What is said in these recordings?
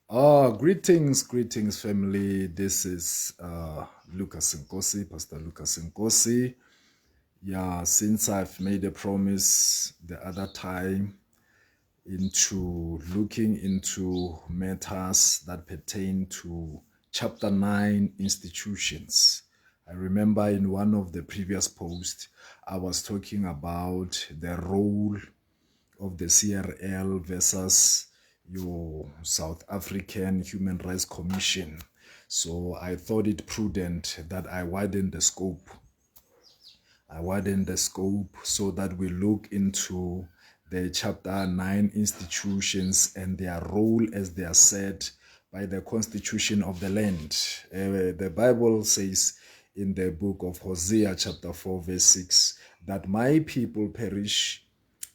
Greetings, family. This is Lucas Nkosi, Pastor Lucas Nkosi. Yeah, since I've made a promise the other time into looking into matters that pertain to chapter 9 institutions. I remember in one of the previous posts, I was talking about the role of the CRL versus your South African Human Rights Commission. So I thought it prudent that I widen the scope. So that we look into the Chapter 9 institutions and their role as they are set by the constitution of the land. The Bible says in the book of Hosea chapter 4 verse 6 that my people perish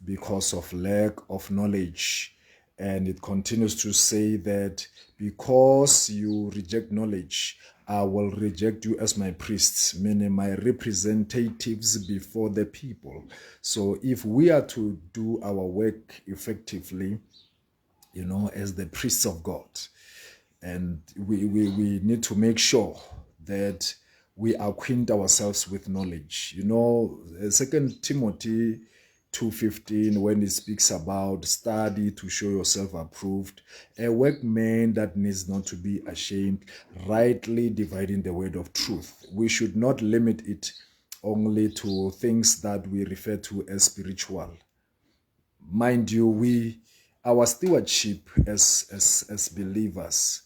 because of lack of knowledge. And it continues to say that because you reject knowledge, I will reject you as my priests, meaning my representatives before the people. So if we are to do our work effectively, as the priests of God, and we need to make sure that we acquaint ourselves with knowledge. Second Timothy 2:15, when it speaks about study to show yourself approved, a workman that needs not to be ashamed, rightly dividing the word of truth. We should not limit it only to things that we refer to as spiritual. Mind you, our stewardship as believers,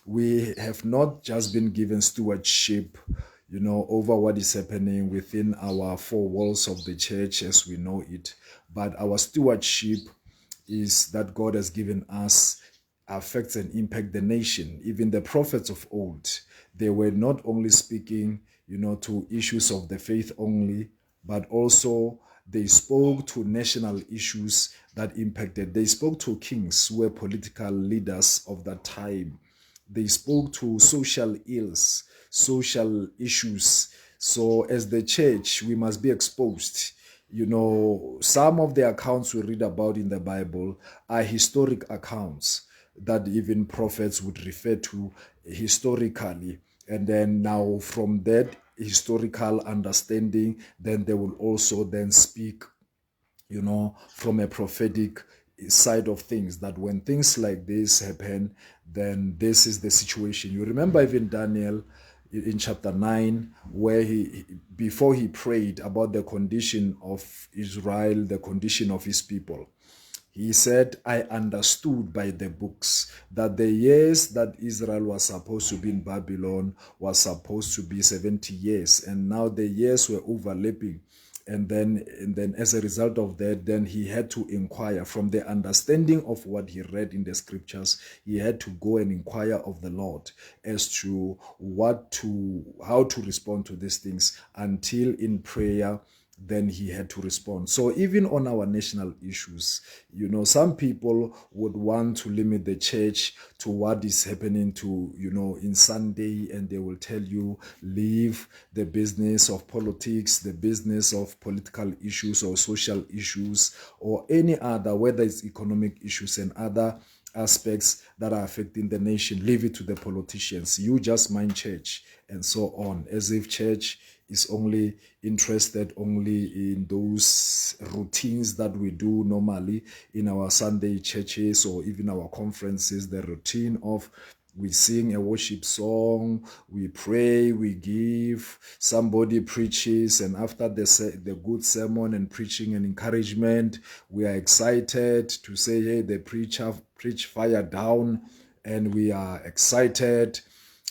we have not just been given stewardship, over what is happening within our four walls of the church as we know it, but our stewardship is that God has given us affects and impact the nation. Even the prophets of old, they were not only speaking, to issues of the faith only, but also they spoke to national issues that impacted. They spoke to kings who were political leaders of that time. They spoke to social ills, social issues. So as the church, we must be exposed. Some of the accounts we read about in the Bible are historic accounts that even prophets would refer to historically. And then now from that historical understanding, then they will also then speak, from a prophetic side of things, that when things like this happen, then this is the situation. You remember even Daniel in chapter 9, where before he prayed about the condition of Israel, the condition of his people, he said, I understood by the books that the years that Israel was supposed to be in Babylon was supposed to be 70 years. And now the years were overlapping. And then as a result of that, then he had to inquire from the understanding of what he read in the scriptures. He had to go and inquire of the Lord as to how to respond to these things, until in prayer then he had to respond. So even on our national issues, some people would want to limit the church to what is happening to, in Sunday, and they will tell you, leave the business of politics, the business of political issues or social issues or any other, whether it's economic issues and other aspects that are affecting the nation. Leave it to the politicians. You just mind church, and so on, as if church is only interested only in those routines that we do normally in our Sunday churches or even our conferences, the routine of we sing a worship song, we pray, we give, somebody preaches, and after the good sermon and preaching and encouragement, we are excited to say, hey, the preacher preach fire down, and we are excited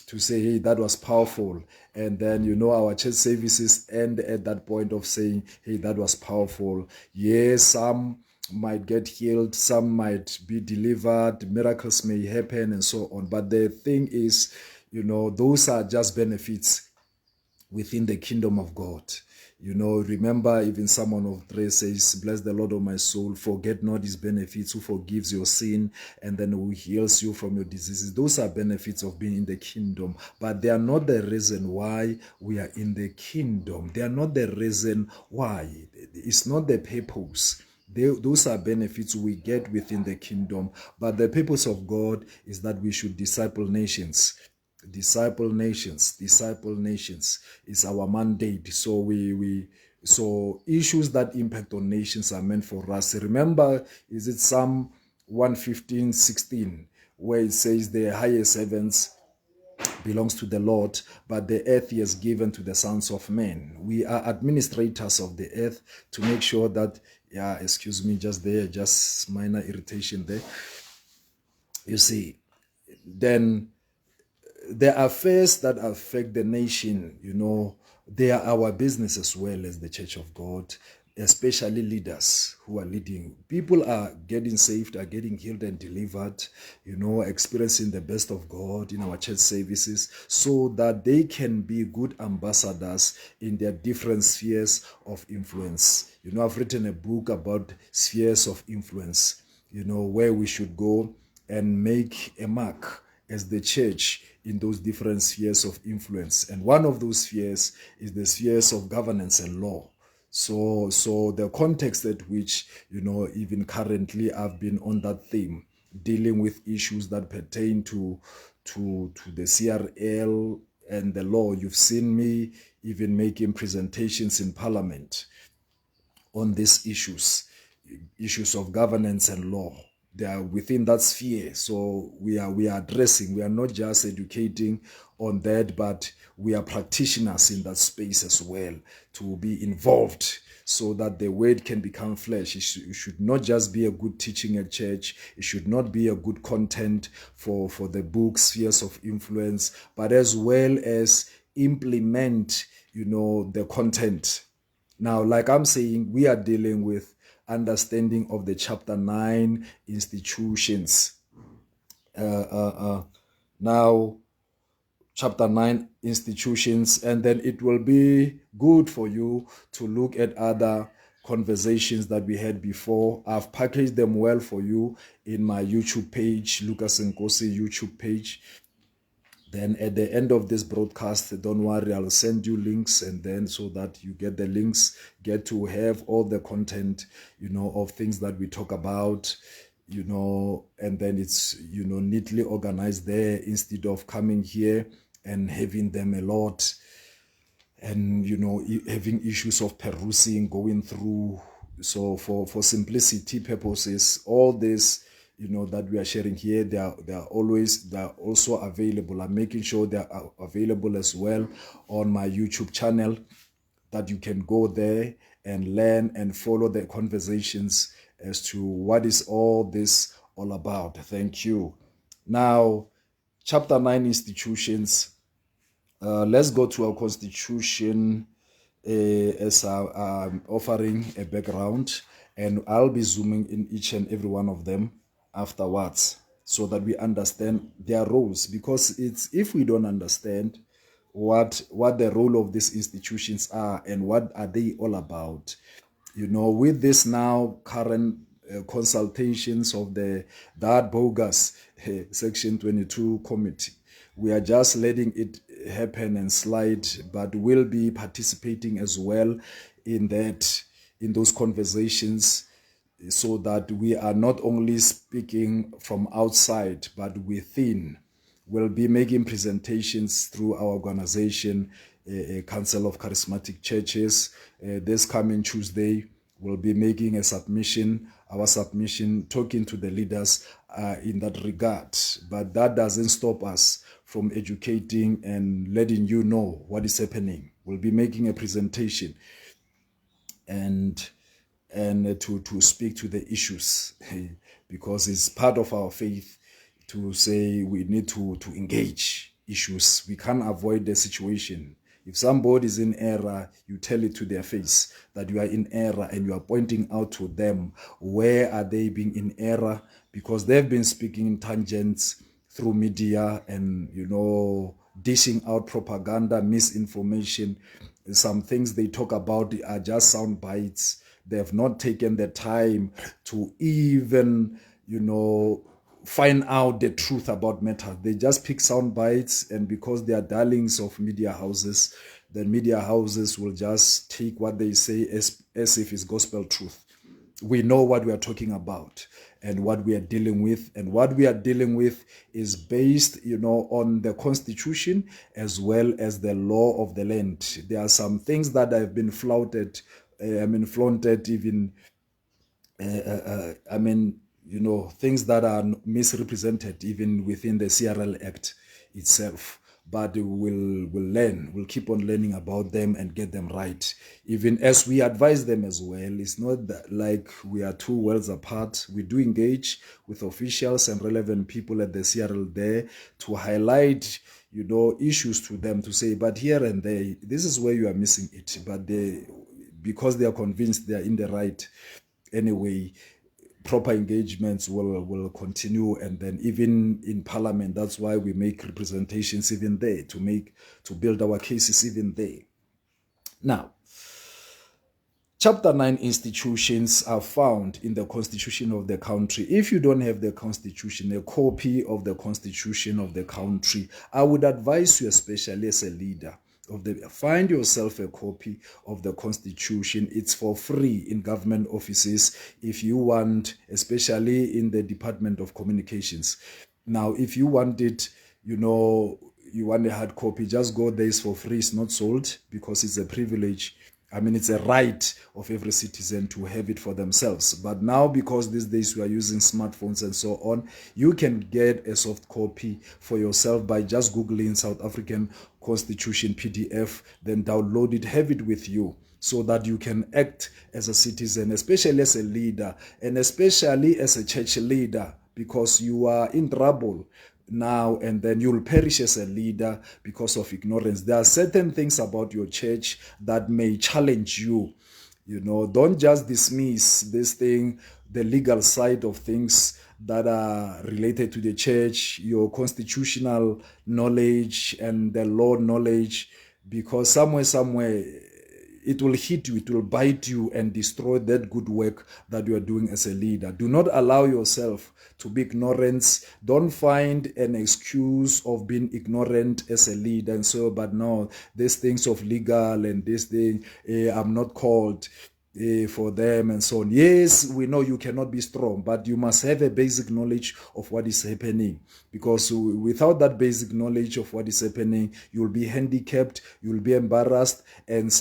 to say, hey, that was powerful. And then, our church services end at that point of saying, hey, that was powerful. Yes, some might get healed, some might be delivered, miracles may happen, and so on. But the thing is, those are just benefits within the kingdom of God. Remember, even Psalm of 3 says, bless the Lord, O my soul, forget not his benefits, who forgives your sin, and then who heals you from your diseases. Those are benefits of being in the kingdom, but they are not the reason why we are in the kingdom. They are not the reason why. It's not the purpose. Those are benefits we get within the kingdom. But the purpose of God is that we should disciple nations. Disciple nations is our mandate. So so issues that impact on nations are meant for us. Remember, is it Psalm 115:16, where it says the highest heavens belongs to the Lord, but the earth he has given to the sons of men. We are administrators of the earth to make sure that, yeah, excuse me, just minor irritation there. You see, then the affairs that affect the nation, they are our business as well as the Church of God, especially leaders who are leading. People are getting saved, are getting healed and delivered, experiencing the best of God in our church services so that they can be good ambassadors in their different spheres of influence. I've written a book about spheres of influence, where we should go and make a mark as the church in those different spheres of influence. And one of those spheres is the spheres of governance and law. So the context at which, even currently I've been on that theme, dealing with issues that pertain to the CRL and the law. You've seen me even making presentations in Parliament on these issues of governance and law. They are within that sphere. So we are addressing, we are not just educating on that, but we are practitioners in that space as well, to be involved so that the word can become flesh. It should not just be a good teaching at church. It should not be a good content for the book, spheres of influence, but as well as implement, the content. Now, like I'm saying, we are dealing with understanding of the chapter 9 institutions. Now, chapter 9 institutions, and then it will be good for you to look at other conversations that we had before. I've packaged them well for you in my YouTube page, Lucas Nkosi YouTube page. Then at the end of this broadcast, don't worry, I'll send you links, and then so that you get the links, get to have all the content, of things that we talk about, and then it's, neatly organized there instead of coming here and having them a lot and, having issues of perusing, going through. So for simplicity purposes, all this, that we are sharing here, they are also available. I'm making sure they are available as well on my YouTube channel, that you can go there and learn and follow the conversations as to what is all this all about. Thank you. Now, chapter 9 institutions. Let's go to our constitution as I'm offering a background, and I'll be zooming in each and every one of them afterwards so that we understand their roles, because if we don't understand what the role of these institutions are and what are they all about, with this now current consultations of that bogus Section 22 committee, we are just letting it happen and slide, but we'll be participating as well in those conversations, so that we are not only speaking from outside, but within. We'll be making presentations through our organization, Council of Charismatic Churches. This coming Tuesday, we'll be making our submission, talking to the leaders in that regard. But that doesn't stop us from educating and letting you know what is happening. We'll be making a presentation and to speak to the issues, because it's part of our faith to say we need to engage issues. We can't avoid the situation. If somebody is in error, you tell it to their face that you are in error, and you are pointing out to them where are they being in error, because they've been speaking in tangents through media and, dishing out propaganda, misinformation. Some things they talk about are just sound bites. They have not taken the time to even, find out the truth about matters. They just pick sound bites, and because they are darlings of media houses, the media houses will just take what they say as if it's gospel truth. we know what we are talking about and what we are dealing with. And what we are dealing with is based, on the constitution as well as the law of the land. There are some things that have been flaunted, even, things that are misrepresented even within the CRL Act itself. But we'll learn, we'll keep on learning about them and get them right. Even as we advise them as well, it's not that like we are two worlds apart. We do engage with officials and relevant people at the CRL there to highlight, issues to them, to say, but here and there, this is where you are missing it. But because they are convinced they are in the right anyway, proper engagements will continue. And then even in parliament, that's why we make representations even there, to build our cases even there. Now, Chapter 9 institutions are found in the constitution of the country. If you don't have the constitution, a copy of the constitution of the country, I would advise you, especially as a leader, find yourself a copy of the constitution. It's for free in government offices if you want, especially in the Department of Communications. Now, if you want it, you want a hard copy, just go there. It's for free. It's not sold, because it's a privilege. It's a right of every citizen to have it for themselves. But now, because these days we are using smartphones and so on, you can get a soft copy for yourself by just Googling South African Constitution PDF, then download it, have it with you, so that you can act as a citizen, especially as a leader, and especially as a church leader, because you are in trouble now, and then you'll perish as a leader because of ignorance. There are certain things about your church that may challenge you. Don't just dismiss this thing, the legal side of things that are related to the church, your constitutional knowledge and the law knowledge, because somewhere it will hit you, it will bite you and destroy that good work that you are doing as a leader. Do not allow yourself to be ignorant. Don't find an excuse of being ignorant as a leader and so, but no, these things of legal and this thing, I'm not called for them and so on. Yes, we know you cannot be strong, but you must have a basic knowledge of what is happening, because without that basic knowledge of what is happening, you'll be handicapped, you'll be embarrassed, and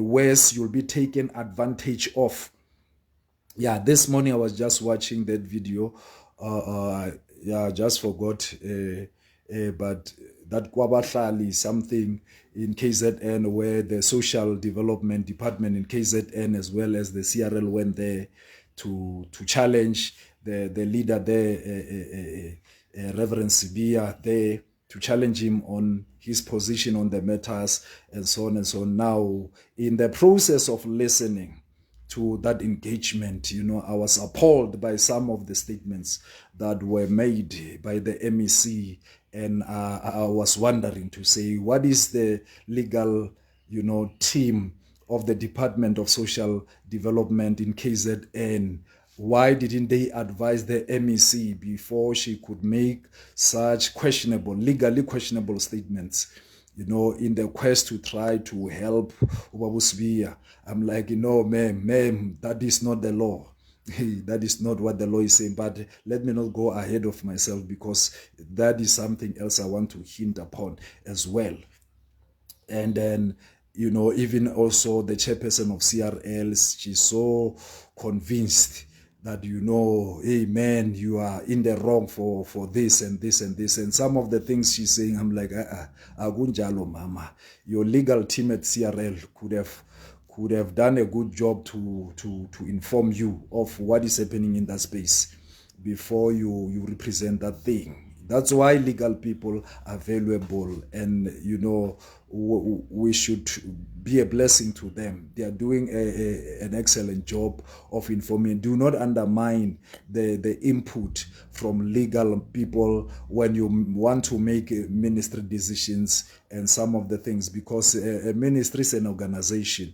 worse, you'll be taken advantage of. Yeah, this morning I was just watching that video. I just forgot, but that KwaBahlali, something in KZN, where the Social Development Department in KZN as well as the CRL went there to challenge the leader there, Reverend Sibia, there, to challenge him on his position on the matters and so on and so on. Now, in the process of listening to that engagement, I was appalled by some of the statements that were made by the MEC, and I was wondering to say, what is the legal, team of the Department of Social Development in KZN? Why didn't they advise the MEC before she could make such legally questionable statements? In the quest to try to help Ubabusvia. I'm like, ma'am, that is not the law. That is not what the law is saying. But let me not go ahead of myself, because that is something else I want to hint upon as well. And then, even also the chairperson of CRL, she's so convinced that, hey man, you are in the wrong for this and this and this. And some of the things she's saying, I'm like, agunjalo mama. Your legal team at CRL could have done a good job to inform you of what is happening in that space before you represent that thing. That's why legal people are valuable, and we should be a blessing to them. They are doing an excellent job of informing. Do not undermine the input from legal people when you want to make ministry decisions and some of the things, because a ministry is an organization,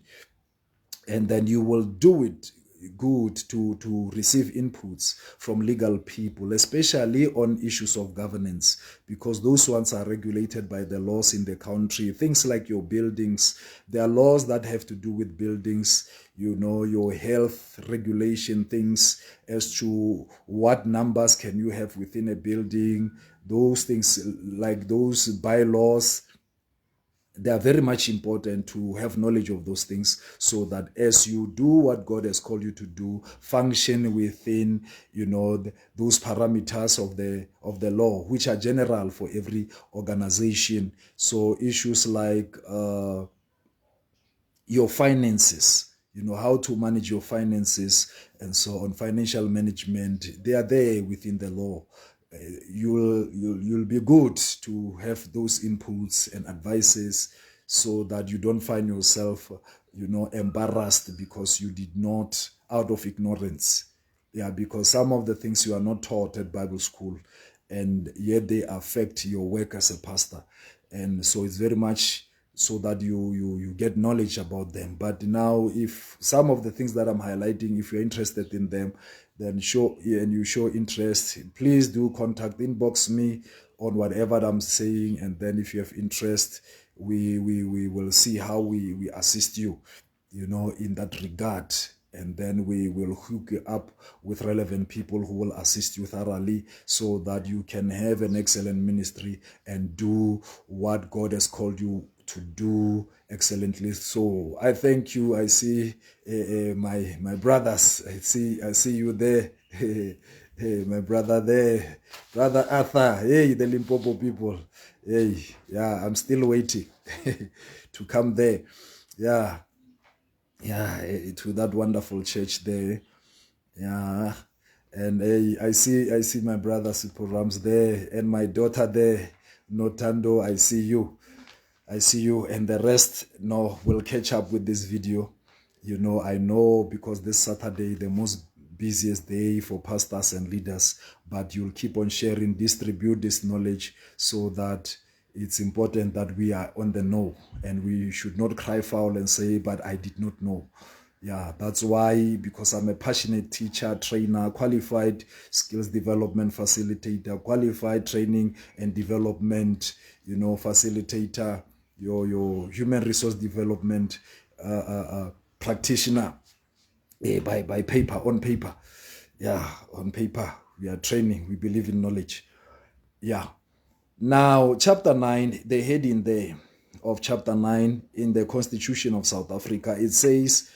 and then you will do it good to receive inputs from legal people, especially on issues of governance, because those ones are regulated by the laws in the country. Things like your buildings, there are laws that have to do with buildings, your health regulation, things as to what numbers can you have within a building, those things, like those bylaws. They are very much important to have knowledge of those things, so that as you do what God has called you to do, function within, those parameters of the law, which are general for every organization. So issues like your finances, how to manage your finances and so on, financial management, they are there within the law. You'll be good to have those inputs and advices, so that you don't find yourself embarrassed because you did not, out of ignorance. Yeah, because some of the things you are not taught at Bible school, and yet they affect your work as a pastor. And so it's very much so that you get knowledge about them. But now, if some of the things that I'm highlighting, if you're interested in them, then you show interest, please do inbox me on whatever I'm saying. And then if you have interest, we will see how we assist you, in that regard. And then we will hook you up with relevant people who will assist you thoroughly, so that you can have an excellent ministry and do what God has called you to do excellently. So I thank you. I see my brothers. I see you there. Hey, my brother there, Brother Arthur. Hey, the Limpopo people. Hey, yeah, I'm still waiting to come there. Yeah, to that wonderful church there. Yeah, and hey, I see my brother Sipo Rams there, and my daughter there, Notando. I see you, and the rest. No, we'll catch up with this video. I know, because this Saturday, the most busiest day for pastors and leaders, but you'll keep on sharing, distribute this knowledge, so that it's important that we are on the know, and we should not cry foul and say, but I did not know. Yeah, that's why, because I'm a passionate teacher, trainer, qualified skills development facilitator, qualified training and development, facilitator, your human resource development practitioner, by paper, on paper. Yeah, on paper. We are training. We believe in knowledge. Yeah. Now, chapter 9, the heading there of chapter 9 in the Constitution of South Africa, it says,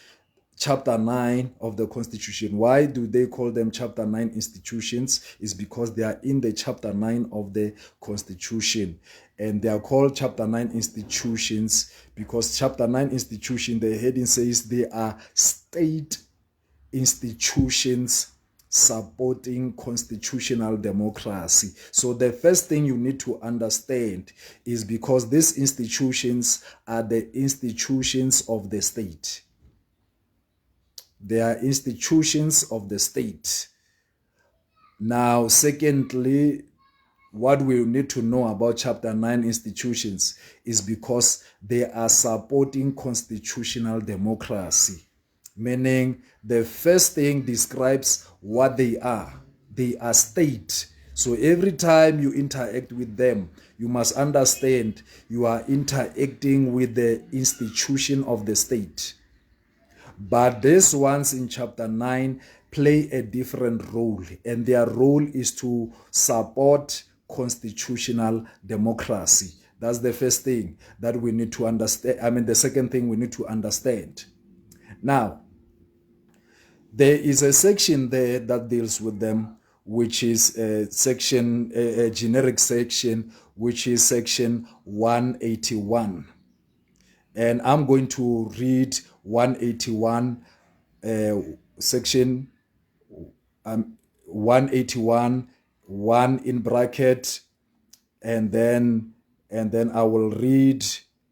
chapter 9 of the Constitution. Why do they call them chapter 9 institutions? Is because they are in the chapter 9 of the Constitution. And they are called chapter 9 institutions because chapter 9 institution, the heading says they are state institutions supporting constitutional democracy. So the first thing you need to understand is, because these institutions are the institutions of the state. They are institutions of the state. Now, secondly, what we need to know about chapter 9 institutions is because they are supporting constitutional democracy. Meaning, the first thing describes what they are. They are state. So every time you interact with them, you must understand you are interacting with the institution of the state. But these ones in chapter 9 play a different role, and their role is to support constitutional democracy. That's the first thing that we need to understand. The second thing we need to understand. Now, there is a section there that deals with them, which is a generic section, which is section 181. And I'm going to read 181, section 181, 1 in bracket, and then I will read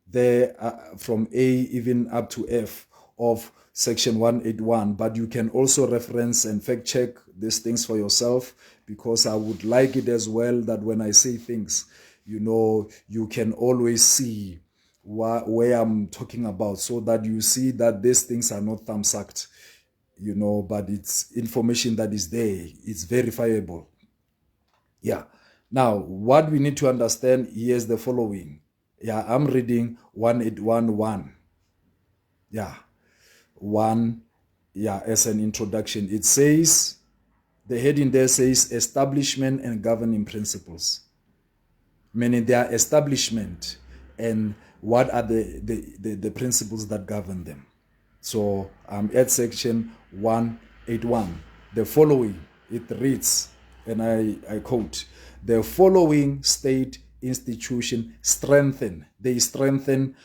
there from A even up to F of section 181. But you can also reference and fact check these things for yourself, because I would like it as well that when I say things, you can always see where I'm talking about, so that you see that these things are not thumbsucked. but it's information that is there. It's verifiable. Yeah. Now, what we need to understand here is the following. Yeah, I'm reading 1811. Yeah. 1, as an introduction. It says, the heading there says establishment and governing principles, meaning their establishment and what are the principles that govern them. So I'm at section 181. The following, it reads, and I quote, the following state institution they strengthen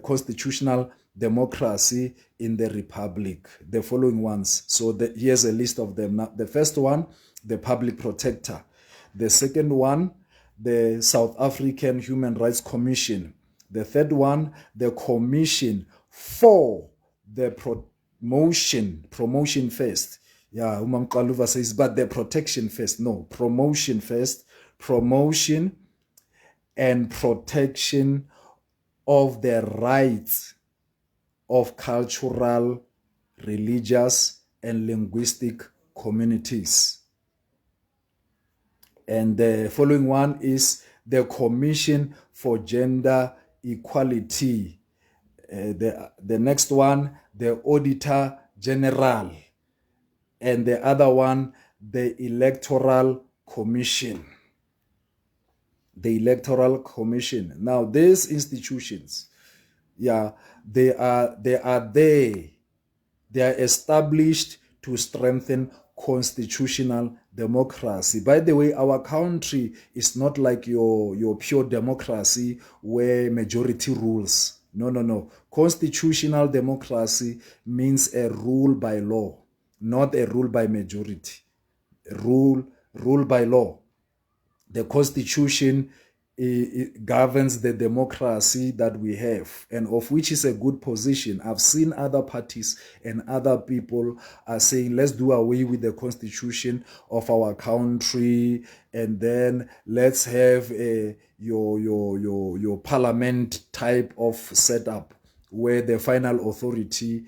constitutional democracy in the republic. The following ones. So here's a list of them. Now, the first one, the public protector. The second one, the South African Human Rights Commission. The third one, the Commission for the promotion first. Yeah, Umam Kaluva says, but the protection first. No, promotion first. Promotion and protection of the rights of cultural, religious, and linguistic communities. And the following one is the Commission for Gender Equality. The next one, the Auditor General. And the other one, the Electoral Commission. The Electoral Commission. Now, these institutions, they are there. They are established to strengthen constitutional democracy. By the way, our country is not like your pure democracy where majority rules. No. Constitutional democracy means a rule by law, not a rule by majority. Rule by law. The Constitution governs the democracy that we have, and of which is a good position. I've seen other parties and other people are saying, let's do away with the constitution of our country, and then let's have your parliament type of setup where the final authority,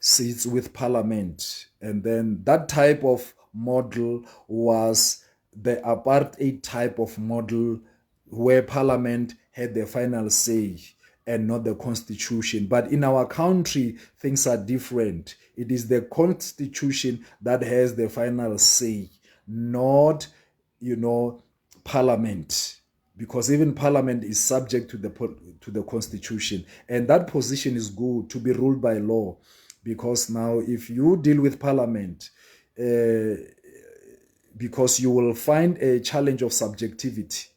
sits with parliament. And then that type of model was the apartheid type of model where parliament had the final say and not the constitution. But in our country, things are different. It is the constitution that has the final say, not, parliament. Because even parliament is subject to the constitution. And that position is good, to be ruled by law. Because now if you deal with parliament, because you will find a challenge of subjectivity.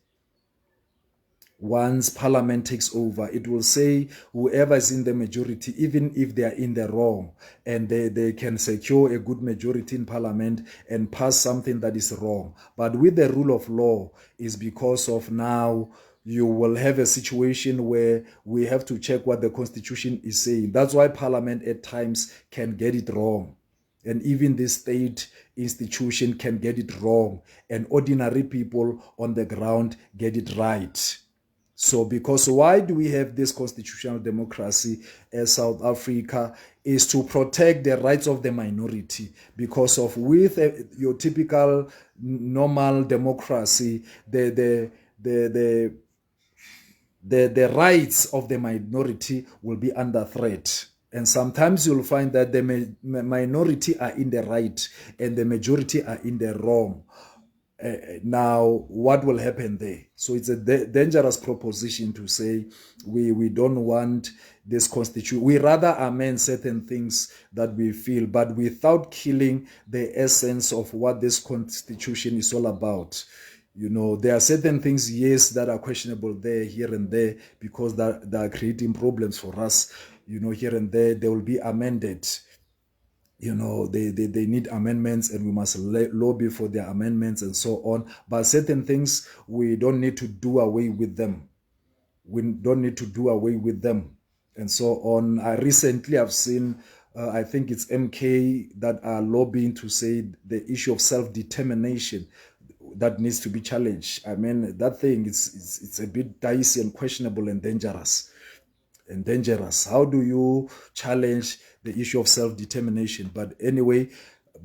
Once parliament takes over, it will say whoever is in the majority, even if they are in the wrong, and they can secure a good majority in parliament and pass something that is wrong. But with the rule of law, is because of now you will have a situation where we have to check what the constitution is saying. That's why parliament at times can get it wrong. And even the state institution can get it wrong. And ordinary people on the ground get it right. So because why do we have this constitutional democracy as South Africa is to protect the rights of the minority. Because of with your typical normal democracy, the rights of the minority will be under threat. And sometimes you'll find that the minority are in the right and the majority are in the wrong. Now, what will happen there? So it's a dangerous proposition to say we don't want this constitution. We rather amend certain things that we feel, but without killing the essence of what this constitution is all about. There are certain things, yes, that are questionable there, here and there, because that are creating problems for us. Here and there, they will be amended. They need amendments, and we must lobby for their amendments and so on. But certain things, we don't need to do away with them. And so on. Recently, I've seen, I think it's MK that are lobbying to say the issue of self-determination that needs to be challenged. I mean, that thing, it's a bit dicey and questionable and dangerous. How do you challenge the issue of self-determination. But anyway,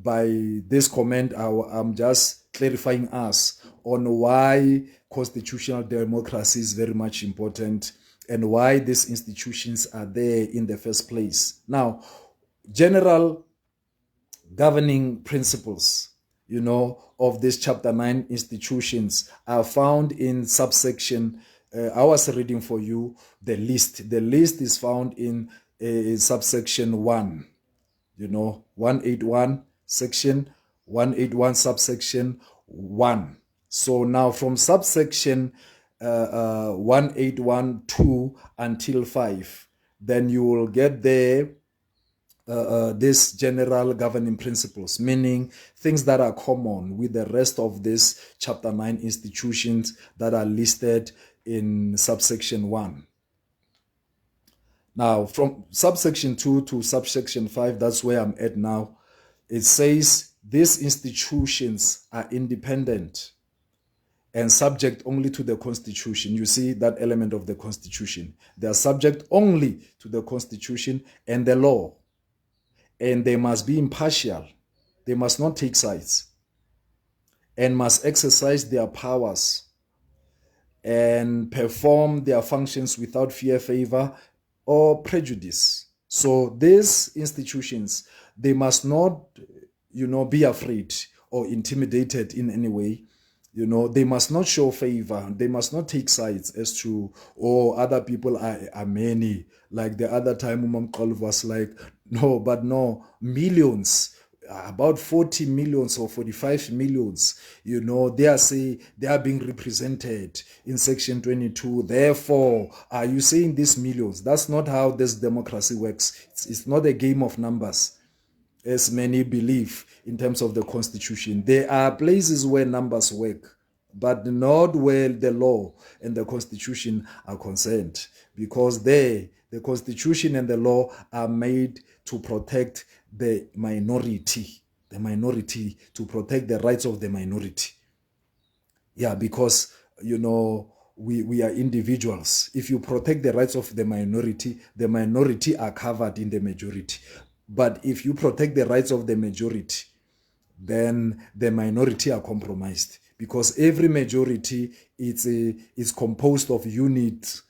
by this comment, I'm just clarifying us on why constitutional democracy is very much important and why these institutions are there in the first place. Now, general governing principles, of this chapter 9 institutions are found in subsection. I was reading for you the list. The list is found in subsection 1, 181, section 181, subsection 1. So now from subsection 181, 2 until 5, then you will get there this general governing principles, meaning things that are common with the rest of this chapter 9 institutions that are listed in subsection 1. Now, from subsection 2 to subsection 5, that's where I'm at now. It says these institutions are independent and subject only to the Constitution. You see that element of the Constitution. They are subject only to the Constitution and the law. And they must be impartial. They must not take sides and must exercise their powers and perform their functions without fear, favor, or prejudice. So these institutions, they must not, be afraid or intimidated in any way. They must not show favor. They must not take sides as to, other people are many. Like the other time, Umam Qalv was like, no, millions, about 40 millions or 45 millions, they are being represented in section 22. Therefore, are you saying these millions? That's not how this democracy works. It's not a game of numbers, as many believe in terms of the Constitution. There are places where numbers work, but not where the law and the Constitution are concerned, because the Constitution and the law are made to protect the minority, to protect the rights of the minority. Yeah, because, we are individuals. If you protect the rights of the minority are covered in the majority. But if you protect the rights of the majority, then the minority are compromised, because every majority is composed of units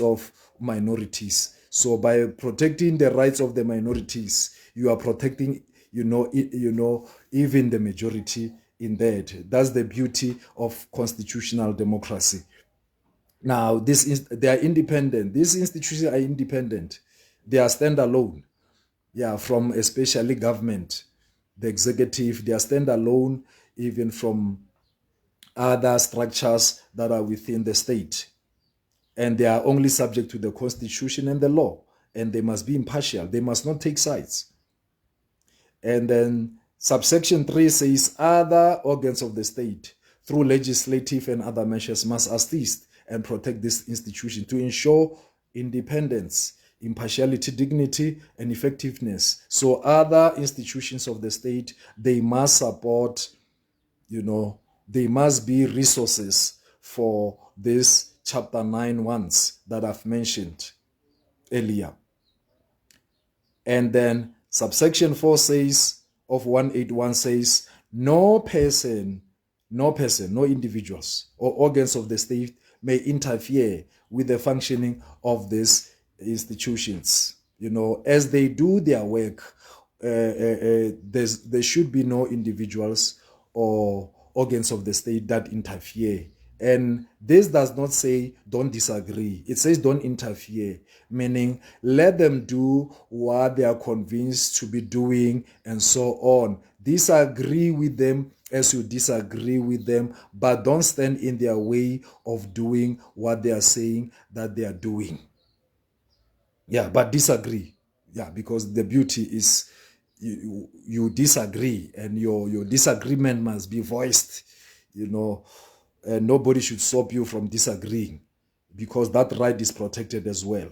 of minorities. So by protecting the rights of the minorities, you are protecting, even the majority in that. That's the beauty of constitutional democracy. Now, they are independent. These institutions are independent. They are standalone. Yeah, from especially government, the executive, they are standalone even from other structures that are within the state. And they are only subject to the Constitution and the law. And they must be impartial. They must not take sides. And then subsection 3 says other organs of the state through legislative and other measures must assist and protect this institution to ensure independence, impartiality, dignity, and effectiveness. So other institutions of the state, they must support, they must be resources for this chapter 9 ones that I've mentioned earlier. And then subsection 4 says, of 181 says, no individuals or organs of the state may interfere with the functioning of these institutions. As they do their work, there should be no individuals or organs of the state that interfere. And this does not say don't disagree. It says don't interfere, meaning let them do what they are convinced to be doing and so on. Disagree with them as you disagree with them, but don't stand in their way of doing what they are saying that they are doing. Yeah, but disagree. Yeah, because the beauty is you disagree, and your disagreement must be voiced, and nobody should stop you from disagreeing, because that right is protected as well.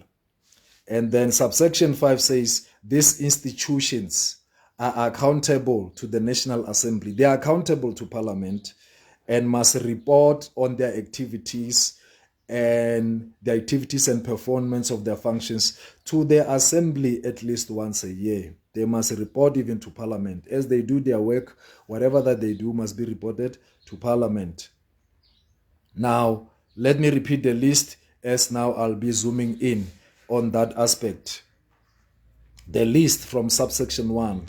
And then subsection 5 says these institutions are accountable to the National Assembly. They are accountable to Parliament and must report on their activities and the activities and performance of their functions to the assembly at least once a year. They must report even to Parliament. As they do their work, whatever that they do must be reported to Parliament. Now, let me repeat the list, as now I'll be zooming in on that aspect. The list from subsection 1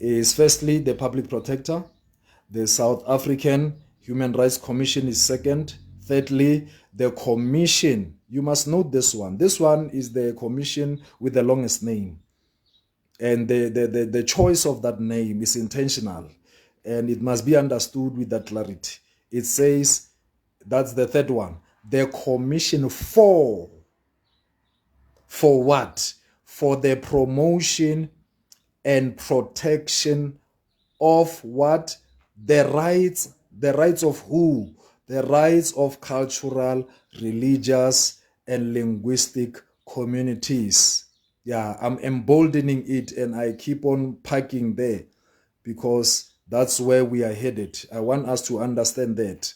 is firstly the Public Protector. The South African Human Rights Commission is second. Thirdly, the Commission. You must note this one. This one is the commission with the longest name. And the choice of that name is intentional. And it must be understood with that clarity. It says, that's the third one. The Commission for what? For the promotion and protection of what? The rights of who? The rights of cultural, religious, and linguistic communities. Yeah, I'm emboldening it and I keep on packing there because that's where we are headed. I want us to understand that.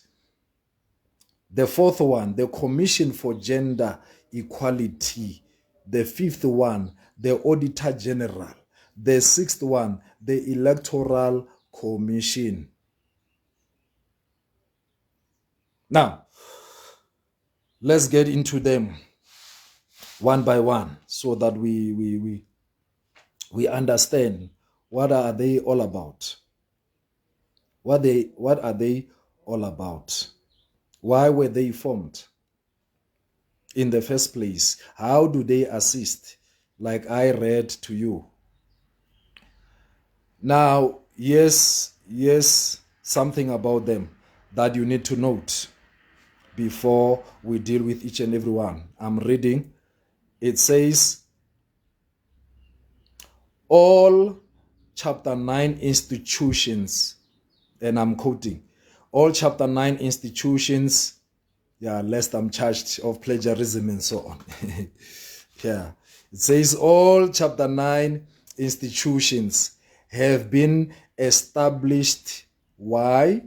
The fourth one, the Commission for Gender Equality. The fifth one, the Auditor General. The sixth one, the Electoral Commission. Now, let's get into them one by one so that we understand what are they all about. What are they all about? Why were they formed in the first place? How do they assist? Like I read to you. Now, yes, something about them that you need to note before we deal with each and every one. I'm reading. It says, all chapter 9 institutions, and I'm quoting, all chapter 9 institutions, lest I'm charged of plagiarism and so on. Yeah, it says all chapter 9 institutions have been established. Why?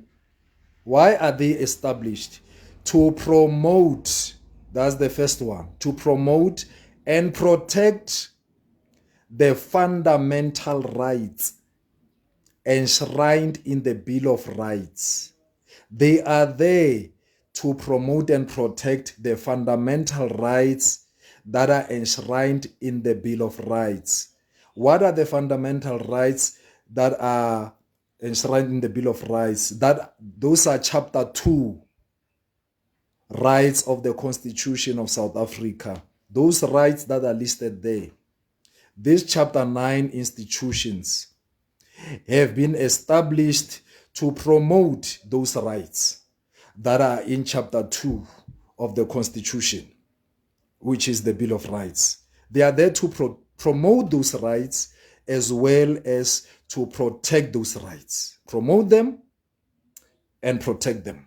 Why are they established? To promote, that's the first one, to promote and protect the fundamental rights enshrined in the Bill of Rights. They are there to promote and protect the fundamental rights that are enshrined in the Bill of Rights. What are the fundamental rights that are enshrined in the Bill of Rights? Those are chapter 2, rights of the Constitution of South Africa. Those rights that are listed there. These chapter 9 institutions have been established to promote those rights that are in chapter 2 of the Constitution, which is the Bill of Rights. They are there to promote those rights as well as to protect those rights. Promote them and protect them.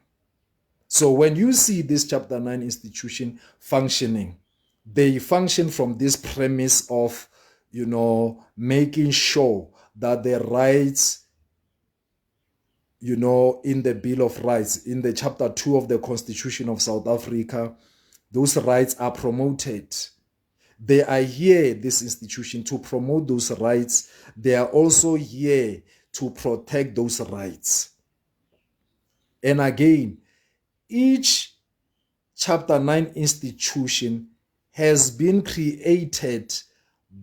So when you see this chapter 9 institution functioning, they function from this premise of, making sure that the rights, in the Bill of Rights, in the chapter 2 of the Constitution of South Africa, those rights are promoted. They are here, this institution, to promote those rights. They are also here to protect those rights. And again, each chapter 9 institution has been created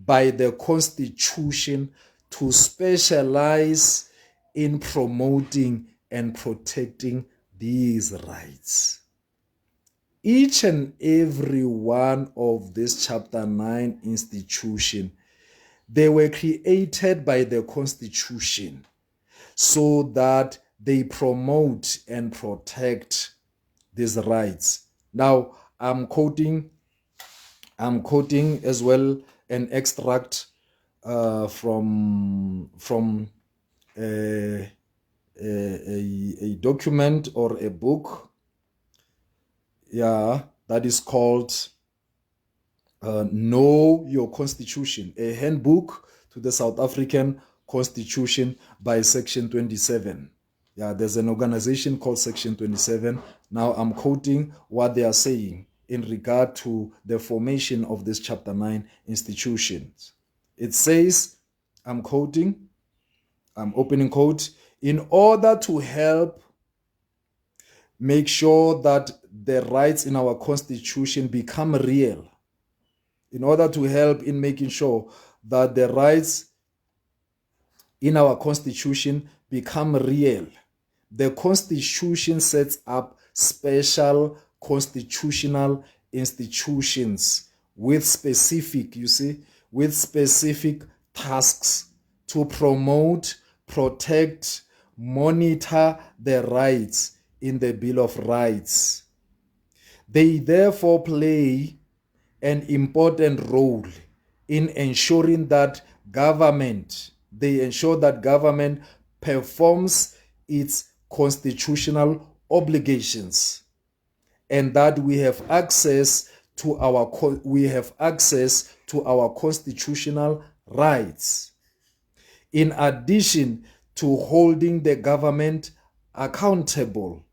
by the Constitution to specialize in promoting and protecting these rights. Each and every one of this chapter 9 institution, they were created by the Constitution so that they promote and protect these rights. Now, I'm quoting as well an extract from a document or a book, that is called Know Your Constitution, a handbook to the South African Constitution by Section 27. Yeah, there's an organization called Section 27. Now I'm quoting what they are saying in regard to the formation of this Chapter 9 institutions. It says, I'm quoting, I'm opening quote, in order to help make sure that the rights in our Constitution become real, in order to help in making sure that the rights in our Constitution become real, the Constitution sets up special constitutional institutions with specific, with specific tasks to promote, protect, monitor the rights in the Bill of Rights. They therefore play an important role in ensuring that they ensure that government performs its constitutional obligations, and that we have access to our constitutional rights, in addition to holding the government accountable.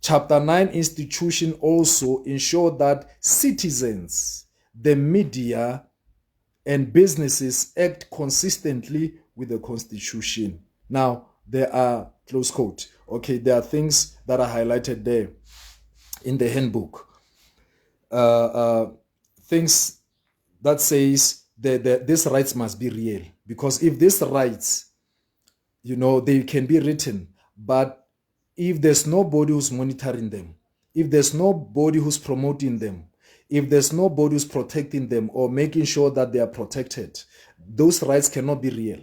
Chapter 9 institution also ensure that citizens, the media, and businesses act consistently with the Constitution. Now, there are, close quote, okay, there are things that are highlighted there in the handbook. Things that says that these rights must be real. Because if these rights, they can be written, but if there's nobody who's monitoring them, if there's nobody who's promoting them, if there's nobody who's protecting them or making sure that they are protected, those rights cannot be real.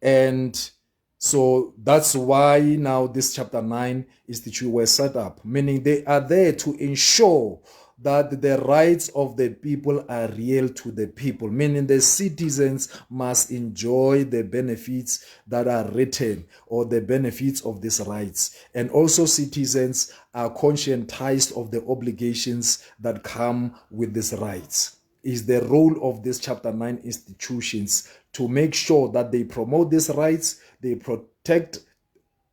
And so that's why now this Chapter 9 Institute was set up, meaning they are there to ensure that the rights of the people are real to the people, meaning the citizens must enjoy the benefits that are written or the benefits of these rights. And also citizens are conscientized of the obligations that come with these rights. Is the role of these Chapter 9 institutions to make sure that they promote these rights, they protect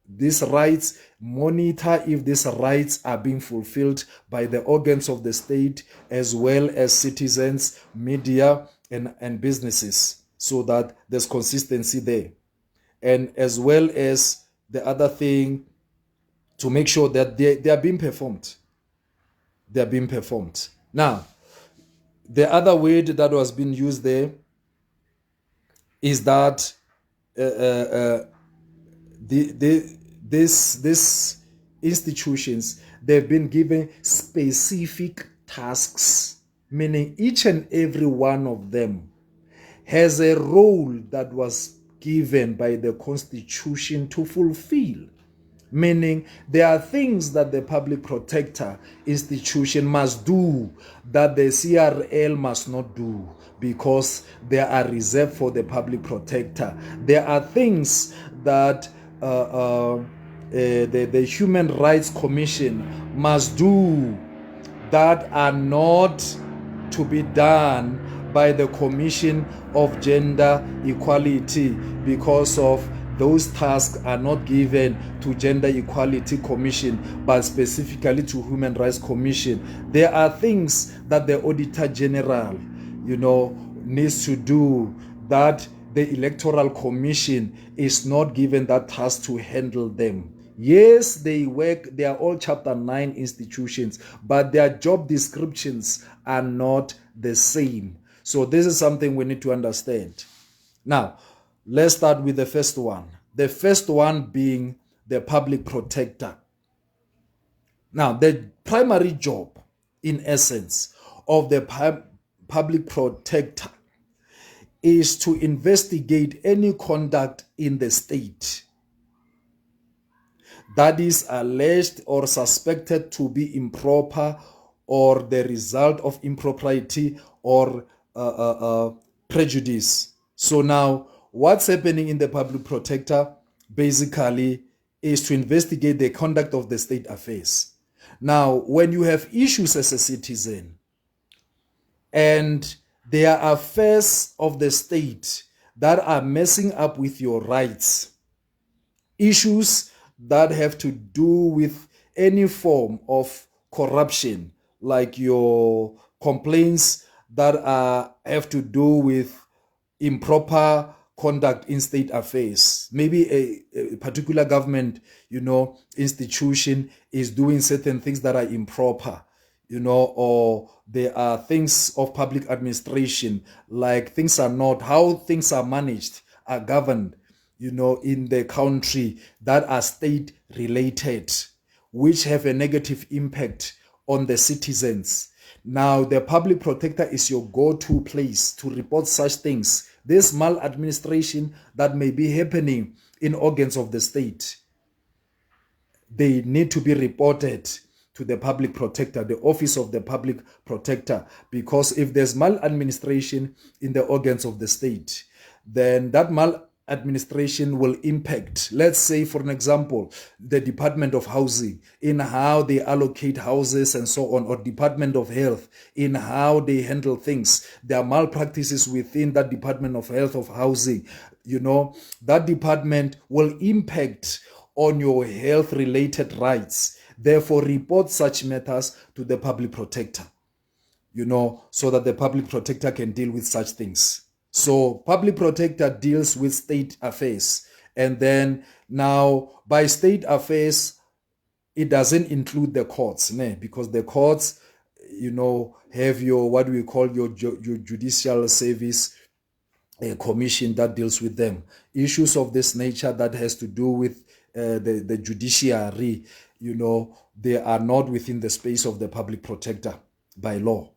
these rights, monitor if these rights are being fulfilled by the organs of the state, as well as citizens, media, and businesses, so that there's consistency there. And as well as the other thing, to make sure that they are being performed. They are being performed. Now, the other word that was being used there is that these institutions, they've been given specific tasks, meaning each and every one of them has a role that was given by the Constitution to fulfill. Meaning there are things that the public protector institution must do that the CRL must not do, because they are reserved for the public protector. There are things that the Human Rights Commission must do that are not to be done by the Commission of Gender Equality, because of those tasks are not given to Gender Equality Commission, but specifically to Human Rights Commission. There are things that the Auditor General, needs to do that the Electoral Commission is not given that task to handle them. Yes, they are all Chapter 9 institutions, but their job descriptions are not the same. So this is something we need to understand. Now, let's start with the first one. The first one being the public protector. Now, the primary job, in essence, of the public protector is to investigate any conduct in the state that is alleged or suspected to be improper, or the result of impropriety or prejudice. So now, what's happening in the public protector basically is to investigate the conduct of the state affairs. Now, when you have issues as a citizen and there are affairs of the state that are messing up with your rights, issues that have to do with any form of corruption, like your complaints that have to do with improper conduct in state affairs. Maybe a particular government, institution is doing certain things that are improper, or there are things of public administration, like how things are managed, are governed, in the country, that are state related, which have a negative impact on the citizens. Now, the public protector is your go-to place to report such things. This maladministration that may be happening in organs of the state, they need to be reported to the public protector, the office of the public protector, because if there's maladministration in the organs of the state, then that maladministration will impact, let's say, for an example, the Department of Housing in how they allocate houses and so on, or Department of Health in how they handle things. There are malpractices within that Department of Health, of Housing. That department will impact on your health related rights. Therefore, report such matters to the public protector, so that the public protector can deal with such things. So public protector deals with state affairs. And then now by state affairs, it doesn't include the courts, because the courts, have your, what we call your judicial service commission that deals with them. Issues of this nature that has to do with the judiciary, they are not within the space of the public protector by law.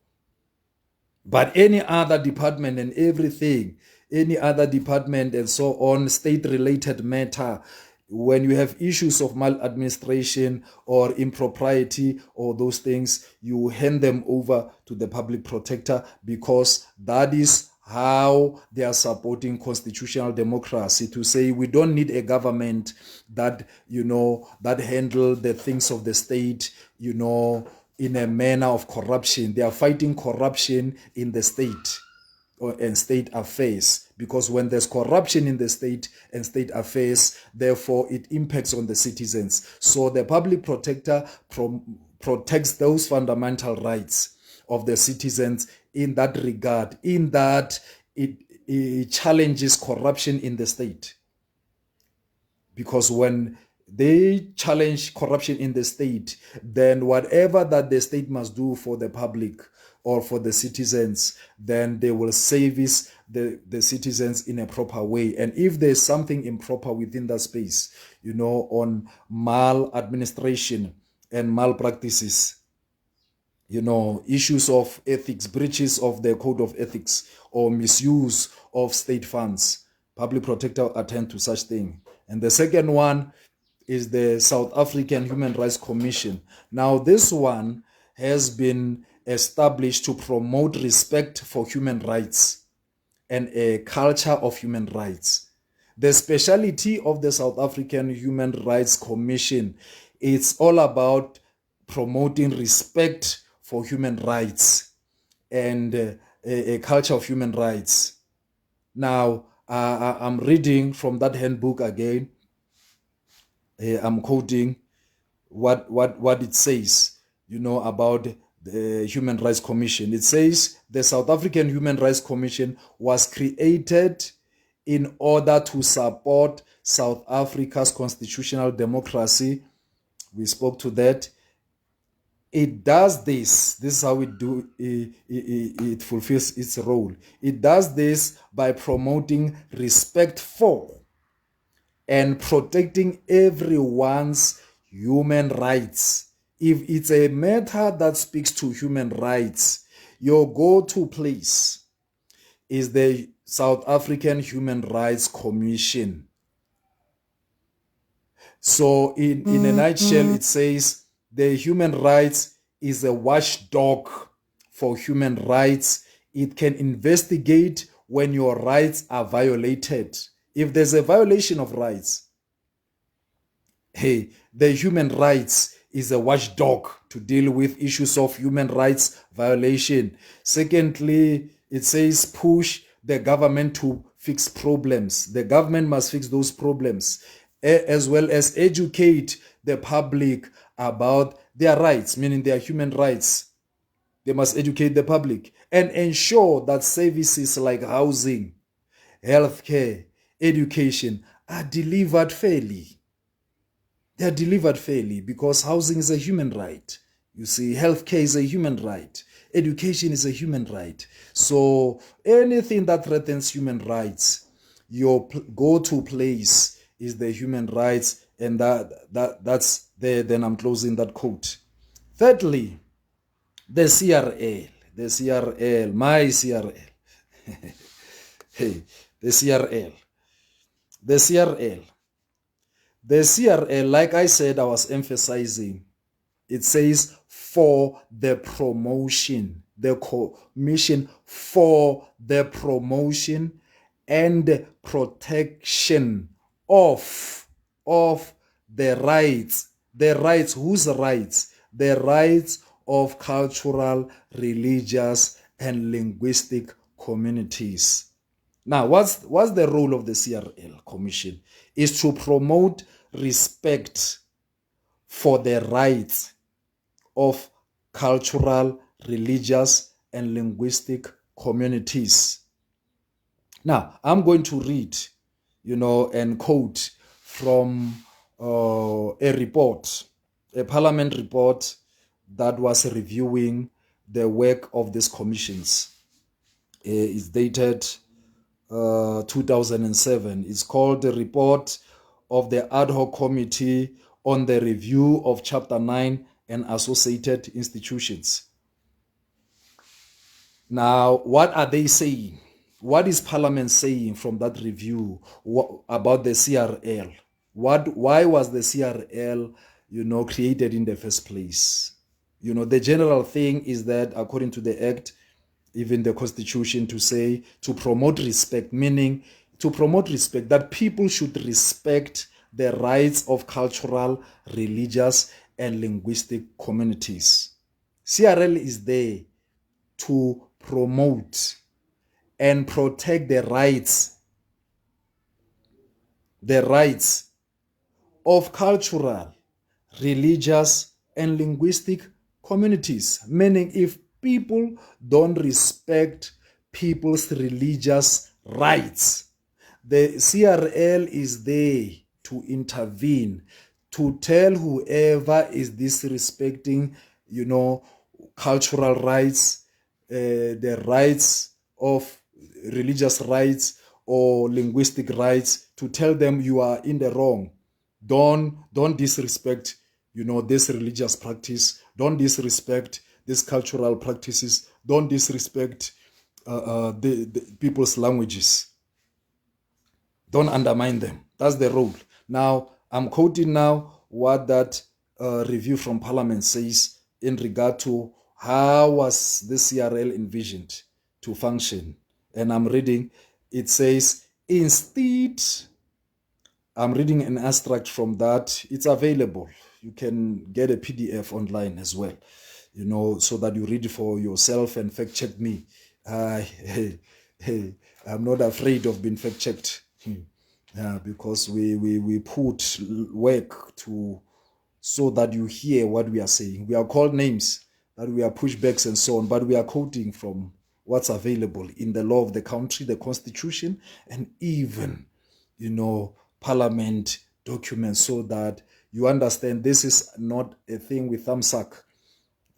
But any other department and everything, any other department and so on, state-related matter, when you have issues of maladministration or impropriety or those things, you hand them over to the public protector, because that is how they are supporting constitutional democracy, to say we don't need a government that, that handle the things of the state, in a manner of corruption. They are fighting corruption in the state and state affairs, because when there's corruption in the state and state affairs, therefore it impacts on the citizens. So the public protector protects those fundamental rights of the citizens in that regard, in that it challenges corruption in the state. Because when they challenge corruption in the state, then whatever that the state must do for the public or for the citizens, then they will service the citizens in a proper way. And if there's something improper within that space, on maladministration and malpractices, issues of ethics, breaches of the code of ethics, or misuse of state funds, public protector attend to such thing. And the second one is the South African Human Rights Commission. Now, this one has been established to promote respect for human rights and a culture of human rights. The speciality of the South African Human Rights Commission, it's all about promoting respect for human rights and a culture of human rights. Now, I'm reading from that handbook again. I'm quoting what it says, about the Human Rights Commission. It says the South African Human Rights Commission was created in order to support South Africa's constitutional democracy. We spoke to that. It does this is how it fulfills its role. It does this by promoting respect for and protecting everyone's human rights. If it's a matter that speaks to human rights, your go-to place is the South African Human Rights Commission. So in a nutshell, it says the human rights is a watchdog for human rights. It can investigate when your rights are violated. If there's a violation of rights, the human rights is a watchdog to deal with issues of human rights violation. Secondly, it says push the government to fix problems. The government must fix those problems. as well as educate the public about their rights, meaning their human rights. They must educate the public and ensure that services like housing, healthcare, education are delivered fairly. They are delivered fairly because housing is a human right. You see, healthcare is a human right. Education is a human right. So anything that threatens human rights, your go-to place is the human rights, and that's there. Then I'm closing that quote. Thirdly, the CRL, my CRL, hey, the CRL, the CRL, the CRL. Like I said, I was emphasizing. It says for the promotion, the commission for the promotion and protection of the rights, whose rights? The rights of cultural, religious, and linguistic communities. Now, what's the role of the CRL Commission? Is to promote respect for the rights of cultural, religious, and linguistic communities. Now, I'm going to read, and quote from a report, a parliament report that was reviewing the work of these commissions. It's dated 2007. It's called the Report of the Ad Hoc Committee on the Review of Chapter 9 and Associated Institutions. Now, what are they saying? What is Parliament saying from that review about the CRL? Why was the CRL, created in the first place? The general thing is that according to the Act, even the Constitution, to promote respect, meaning to promote respect, that people should respect the rights of cultural, religious, and linguistic communities. CRL is there to promote and protect the rights of cultural, religious, and linguistic communities. Meaning, if people don't respect people's religious rights, the CRL is there to intervene, to tell whoever is disrespecting, cultural rights, the rights of religious rights or linguistic rights, to tell them you are in the wrong. Don't disrespect, this religious practice. Don't disrespect these cultural practices. Don't disrespect the people's languages. Don't undermine them. That's the role. Now, I'm quoting now what that review from Parliament says in regard to how was the CRL envisioned to function. And I'm reading, it says, instead, I'm reading an extract from that. It's available. You can get a PDF online as well, so that you read it for yourself and fact check me. I'm not afraid of being fact checked. Because we put work so that you hear what we are saying. We are called names, that we are pushbacks and so on, but we are quoting from what's available in the law of the country, the Constitution, and even, Parliament documents, so that you understand this is not a thing with thumbsuck.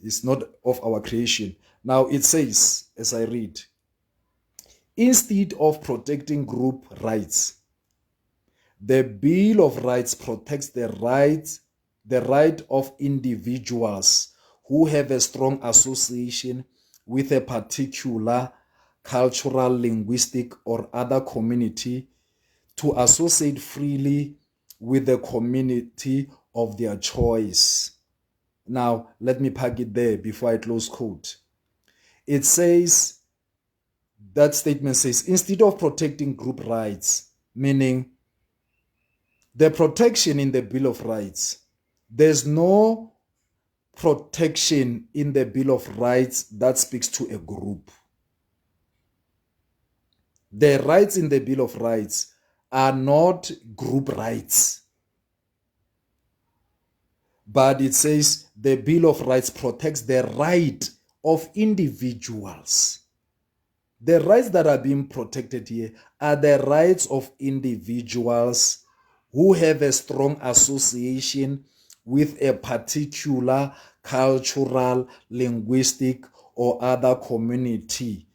It's not of our creation. Now it says, as I read, instead of protecting group rights, the Bill of Rights protects the right of individuals who have a strong association with a particular cultural, linguistic, or other community to associate freely with the community of their choice. Now, let me park it there before I close quote. It says, that statement says, instead of protecting group rights, meaning the protection in the Bill of Rights, there's no protection in the Bill of Rights that speaks to a group. The rights in the Bill of Rights are not group rights. But it says the Bill of Rights protects the right of individuals. The rights that are being protected here are the rights of individuals who have a strong association with a particular cultural, linguistic, or other community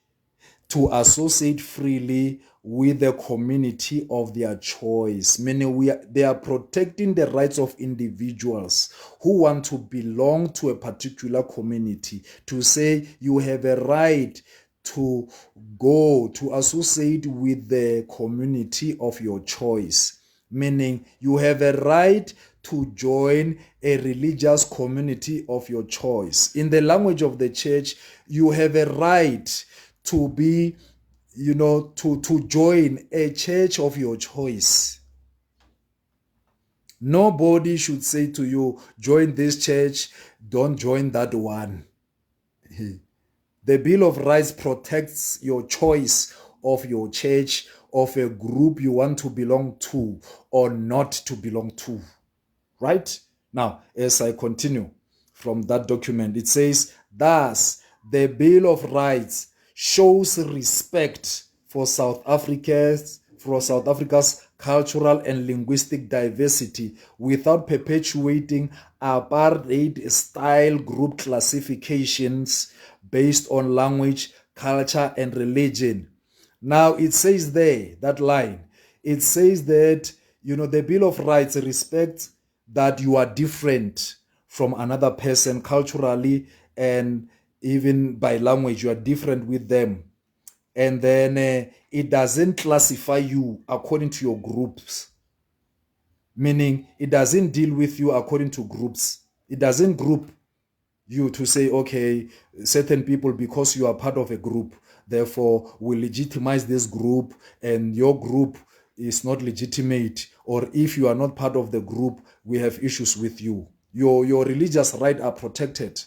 to associate freely with the community of their choice. Meaning they are protecting the rights of individuals who want to belong to a particular community, to say you have a right to go to associate with the community of your choice. Meaning you have a right to join a religious community of your choice. In the language of the church, you have a right to be, to join a church of your choice. Nobody should say to you, join this church, don't join that one. The Bill of Rights protects your choice of your church, of a group you want to belong to or not to belong to. Right? Now, as I continue from that document, it says, thus, the Bill of Rights shows respect for South Africa's cultural and linguistic diversity without perpetuating apartheid-style group classifications based on language, culture, and religion. Now, it says there, that line, it says that, the Bill of Rights respects that you are different from another person culturally and even by language, you are different with them. And then it doesn't classify you according to your groups. Meaning it doesn't deal with you according to groups. It doesn't group you to say, okay, certain people, because you are part of a group, therefore we legitimize this group and your group is not legitimate. Or if you are not part of the group, we have issues with you. Your religious rights are protected,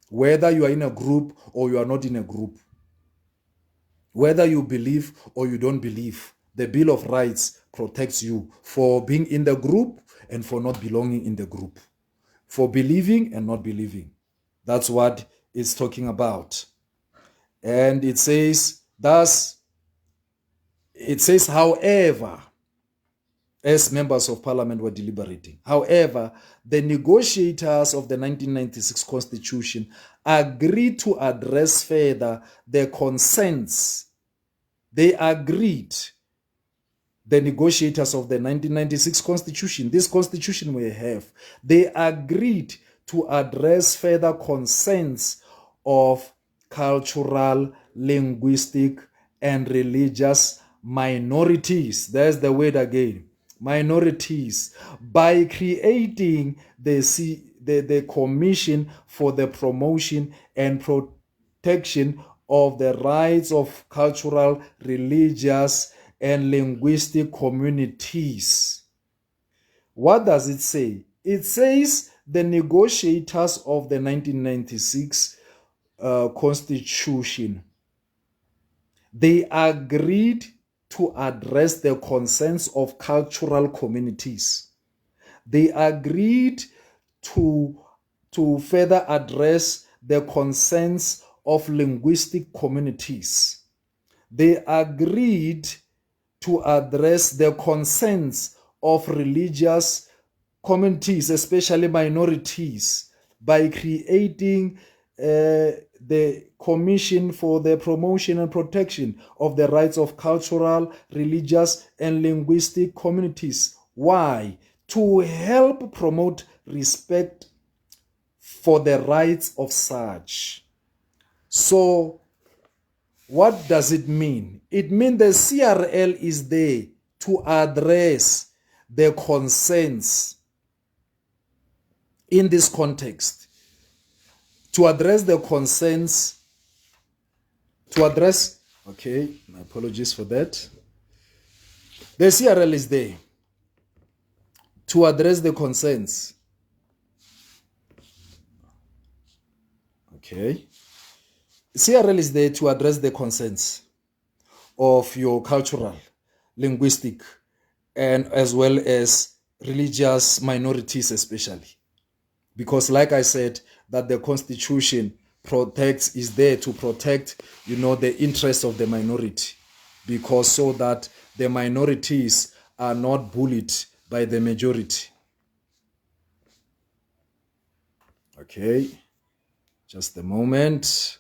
whether you are in a group or you are not in a group. Whether you believe or you don't believe, the Bill of Rights protects you for being in the group and for not belonging in the group, for believing and not believing. That's what it's talking about. And it says, however, as members of parliament were deliberating, however, the negotiators of the 1996 constitution agreed to address further the concerns. They agreed, the negotiators of the 1996 constitution, this constitution we have, they agreed to address further concerns of cultural, linguistic, and religious minorities. There's the word again, minorities, by creating the Commission for the Promotion and Protection of the Rights of Cultural, Religious, and Linguistic Communities. What does it say? It says the negotiators of the 1996 Constitution, they agreed to address the concerns of cultural communities. They agreed to further address the concerns of linguistic communities. They agreed to address the concerns of religious communities, especially minorities, by creating the Commission for the Promotion and Protection of the Rights of Cultural, Religious, and Linguistic Communities. Why? To help promote respect for the rights of such. So, what does it mean? It means the CRL is there to address the concerns in this context. To address the concerns, okay, my apologies for that. The CRL is there to address the concerns. Okay. CRL is there to address the concerns of your cultural, linguistic, and as well as religious minorities especially. Because like I said, that the Constitution is there to protect, the interests of the minority, because so that the minorities are not bullied by the majority. Okay, just a moment.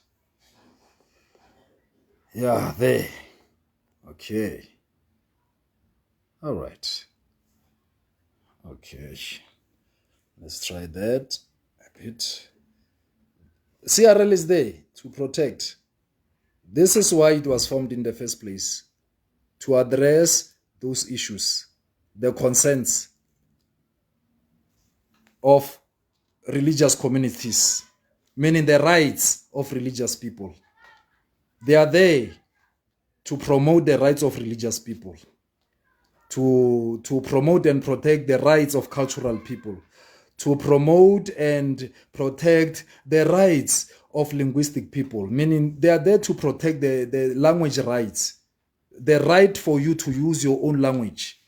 Yeah, there. Okay. All right. Okay. Let's try that a bit. CRL is there to protect. This is why it was formed in the first place, to address those issues, the concerns of religious communities, meaning the rights of religious people. They are there to promote the rights of religious people, to promote and protect the rights of cultural people, to promote and protect the rights of linguistic people, meaning they are there to protect the language rights, the right for you to use your own language.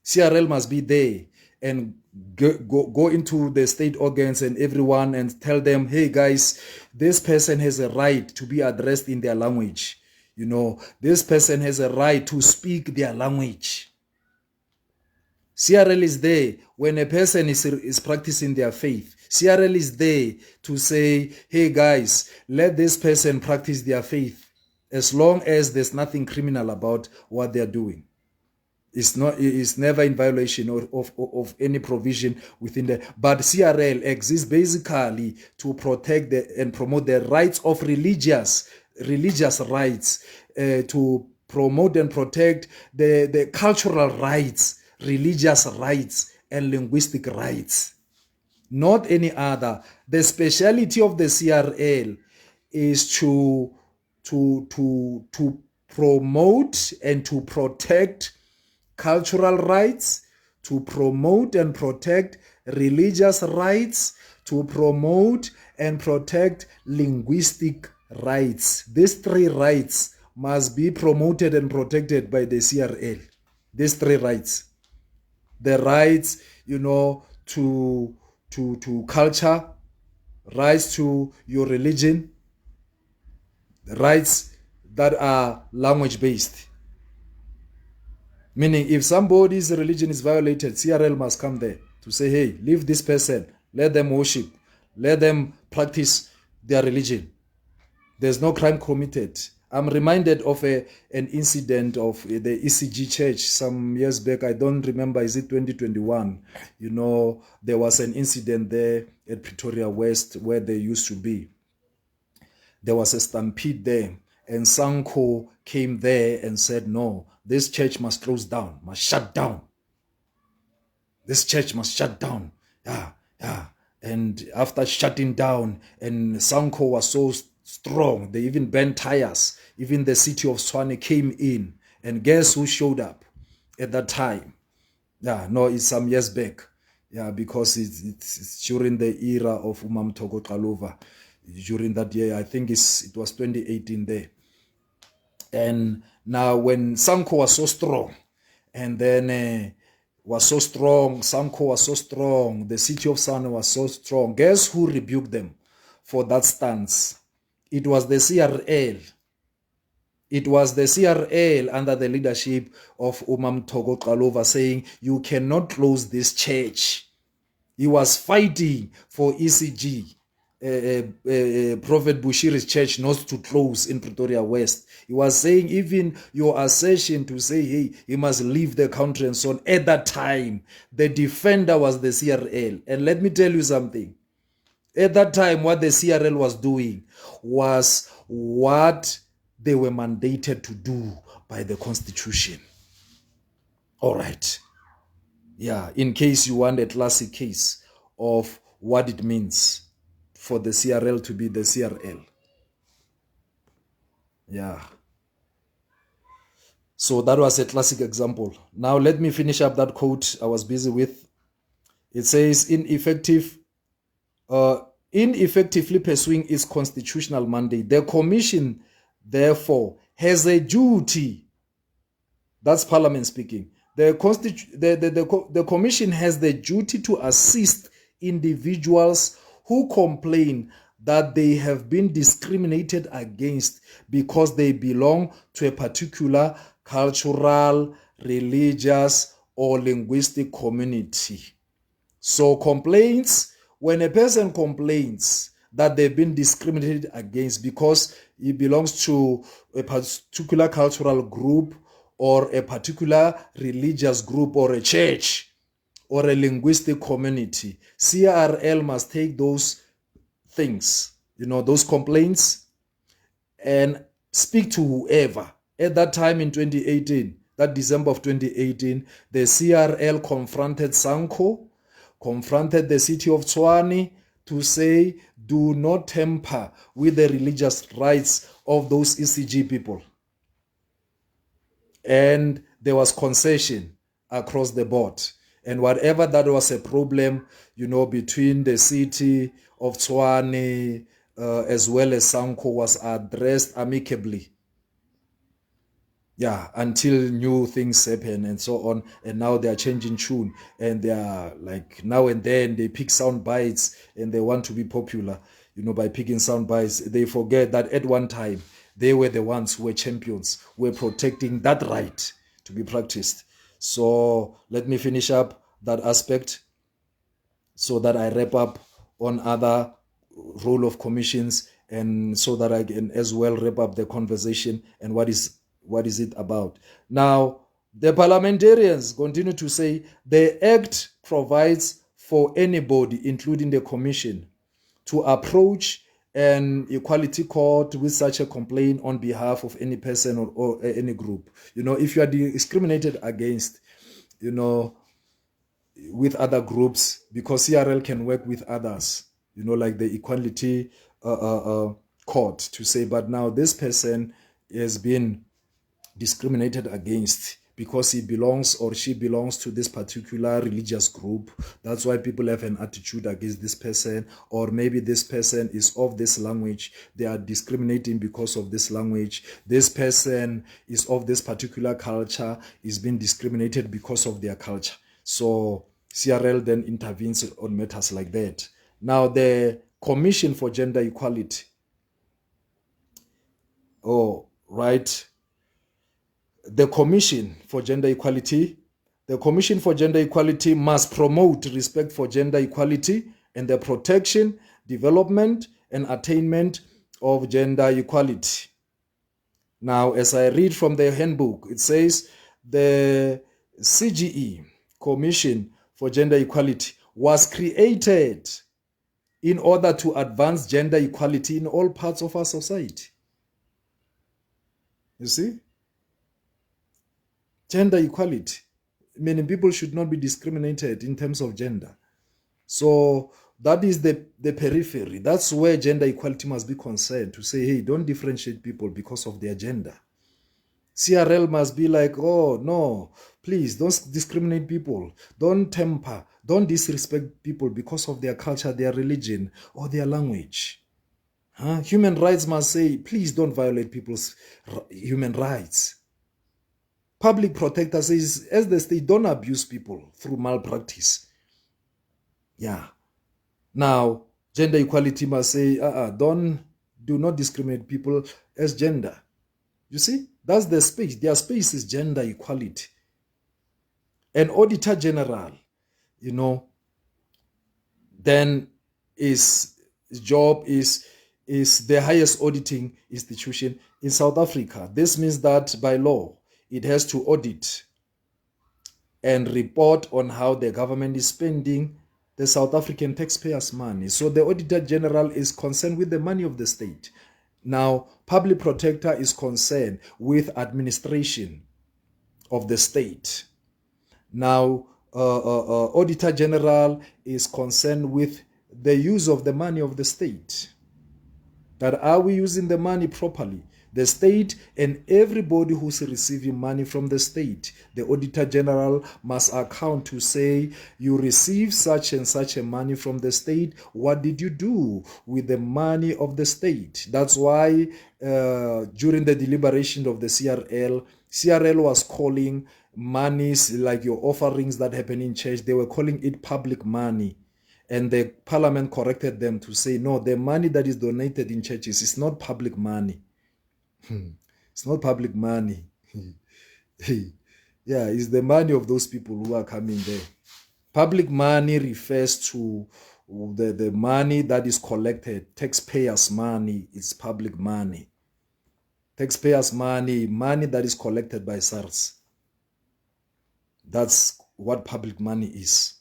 CRL must be there and go into the state organs and everyone and tell them, hey guys, this person has a right to be addressed in their language. This person has a right to speak their language. CRL is there when a person is practicing their faith. CRL is there to say, hey guys, let this person practice their faith as long as there's nothing criminal about what they're doing. It's never in violation of any provision within the. But CRL exists basically to protect and promote the rights of religious rights, to promote and protect the cultural rights, religious rights, and linguistic rights. Not any other. The speciality of the CRL is to promote and to protect cultural rights, to promote and protect religious rights, to promote and protect linguistic rights. These three rights must be promoted and protected by the CRL. These three rights. The rights, to culture, rights to your religion, rights that are language based. Meaning, if somebody's religion is violated, CRL must come there to say, hey, leave this person, let them worship, let them practice their religion. There's no crime committed. I'm reminded of an incident of the ECG church some years back. I don't remember, is it 2021? There was an incident there at Pretoria West where they used to be. There was a stampede there, and SANCO came there and said, no, this church must close down, must shut down. This church must shut down. Yeah. And after shutting down, and SANCO was so strong, they even bent tires. Even the city of Tshwane came in. And guess who showed up at that time? It's some years back. Because it's during the era of Umamthoko Xaluva. During that year, I think it was 2018 there. And now when SANCO was so strong, and then SANCO was so strong, the city of Tshwane was so strong, guess who rebuked them for that stance? It was the CRL. It was the CRL under the leadership of Umamthoko Xaluva saying, you cannot close this church. He was fighting for ECG. Prophet Bushiri's church not to close in Pretoria West. He was saying even your assertion to say, hey, he must leave the country and so on. At that time, the defender was the CRL. And let me tell you something. At that time, what the CRL was doing was what they were mandated to do by the Constitution. All right. In case you want a classic case of what it means for the CRL to be the CRL. So that was a classic example. Now let me finish up that quote I was busy with. It says, ineffectively pursuing its constitutional mandate, the Commission, therefore, has a duty. That's Parliament speaking. The Commission has the duty to assist individuals who complain that they have been discriminated against because they belong to a particular cultural, religious, or linguistic community. So complaints, when a person complains that they've been discriminated against because he belongs to a particular cultural group or a particular religious group or a church or a linguistic community, CRL must take those things, those complaints, and speak to whoever. At that time in 2018, that December of 2018, the CRL confronted SANCO, confronted the city of Tshwane to say, do not tamper with the religious rights of those ECG people. And there was concession across the board. And whatever that was a problem, between the city of Tshwane as well as SANCO was addressed amicably. Yeah, until new things happen and so on. And now they are changing tune. And they are like, now and then they pick sound bites and they want to be popular, by picking sound bites. They forget that at one time, they were the ones who were champions, who were protecting that right to be practiced. So let me finish up that aspect so that I wrap up on other role of commissions, and so that I can as well wrap up the conversation and what is it about. Now, the parliamentarians continue to say the Act provides for anybody, including the commission, to approach an equality court with such a complaint on behalf of any person or any group. If you are discriminated against, with other groups, because CRL can work with others, like the equality court, to say, but now this person has been discriminated against because he belongs or she belongs to this particular religious group. That's why people have an attitude against this person. Or maybe this person is of this language. They are discriminating because of this language. This person is of this particular culture, is being discriminated because of their culture. So CRL then intervenes on matters like that. Now, the Commission for Gender Equality. The Commission for Gender Equality must promote respect for gender equality and the protection, development, and attainment of gender equality. Now, as I read from the handbook, it says the CGE, Commission for Gender Equality, was created in order to advance gender equality in all parts of our society. You see? Gender equality, meaning people should not be discriminated in terms of gender. So that is the periphery. That's where gender equality must be concerned, to say, hey, don't differentiate people because of their gender. CRL must be like, oh, no, please don't discriminate people. Don't temper. Don't disrespect people because of their culture, their religion, or their language. Human rights must say, please don't violate people's human rights. Public protector says, as the state, don't abuse people through malpractice. Yeah. Now, gender equality must say, do not discriminate people as gender. You see, that's the space. Their space is gender equality. An auditor general, then his job is the highest auditing institution in South Africa. This means that by law, it has to audit and report on how the government is spending the South African taxpayers' money. So the Auditor General is concerned with the money of the state. Now, Public Protector is concerned with administration of the state. Now, Auditor General is concerned with the use of the money of the state. That are we using the money properly? The state and everybody who's receiving money from the state, the Auditor General must account to say, you receive such and such a money from the state. What did you do with the money of the state? That's why during the deliberation of the CRL was calling monies like your offerings that happen in church, they were calling it public money. And the parliament corrected them to say, no, the money that is donated in churches is not public money. It's not public money. Yeah, it's the money of those people who are coming there. Public money refers to the money that is collected. Taxpayers' money is public money. Taxpayers' money, money that is collected by SARS. That's what public money is.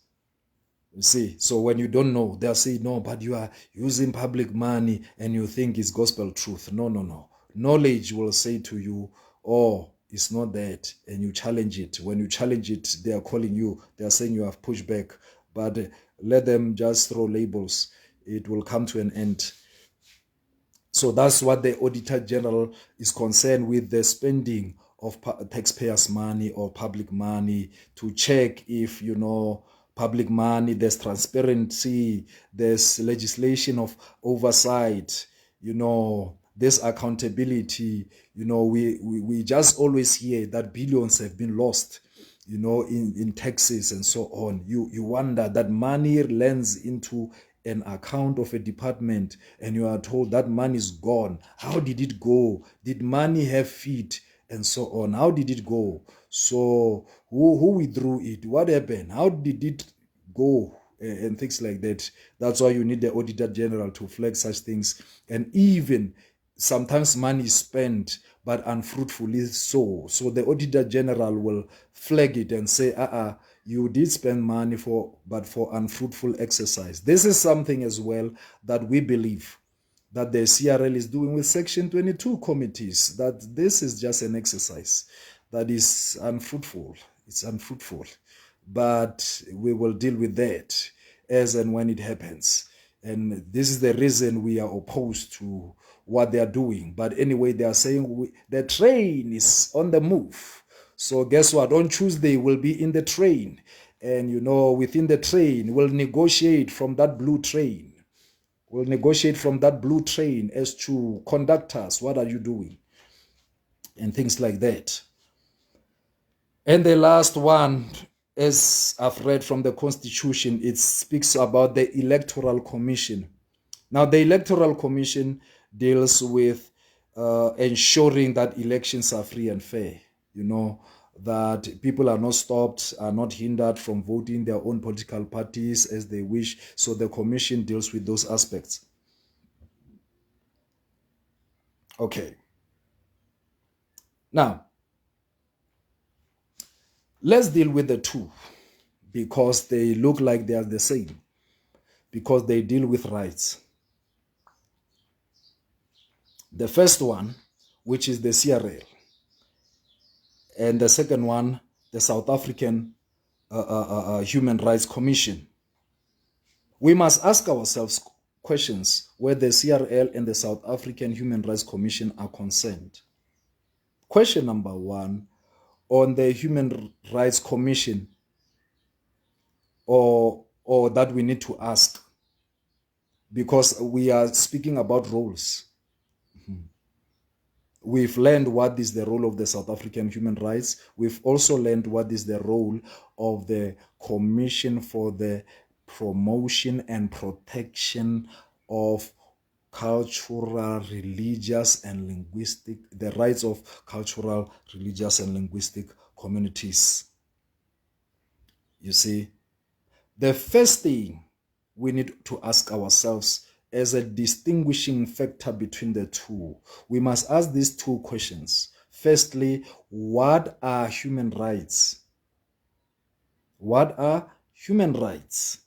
You see, so when you don't know, they'll say, no, but you are using public money and you think it's gospel truth. No, no, no. Knowledge will say to you, oh, it's not that, and you challenge it. When you challenge it, they are calling you. They are saying you have pushed back. But let them just throw labels. It will come to an end. So that's what the Auditor General is concerned with, the spending of taxpayers' money or public money, to check if, public money, there's transparency, there's legislation of oversight, there's accountability. We just always hear that billions have been lost, in taxes and so on. You wonder that money lands into an account of a department and you are told that money is gone. How did it go? Did money have feet? And so on. How did it go? So who withdrew it? What happened? How did it go? And things like that. That's why you need the Auditor General to flag such things. And even sometimes money is spent, but unfruitfully so. So the Auditor General will flag it and say, you did spend money but for unfruitful exercise. This is something as well that we believe that the CRL is doing with Section 22 committees, that this is just an exercise that is unfruitful. It's unfruitful. But we will deal with that as and when it happens. And this is the reason we are opposed to what they are doing. But anyway, they are saying the train is on the move. So guess what? On Tuesday, we'll be in the train. And, within the train, we'll negotiate from that blue train. We'll negotiate from that blue train as to conductors. What are you doing? And things like that. And the last one, as I've read from the Constitution, it speaks about the Electoral Commission. Now, the Electoral Commission deals with ensuring that elections are free and fair, that people are not stopped, are not hindered from voting their own political parties as they wish. So the commission deals with those aspects. Okay. Now, let's deal with the two, because they look like they are the same, because they deal with rights. The first one, which is the CRL, and the second one, the South African Human Rights Commission. We must ask ourselves questions where the CRL and the South African Human Rights Commission are concerned. Question number one, on the Human Rights Commission, or that we need to ask, because we are speaking about roles. We've learned what is the role of the South African human rights. We've also learned what is the role of the Commission for the Promotion and Protection of Cultural, Religious, and Linguistic, the rights of cultural, religious, and linguistic communities. You see, the first thing we need to ask ourselves as a distinguishing factor between the two, we must ask these two questions. Firstly, what are human rights? What are human rights?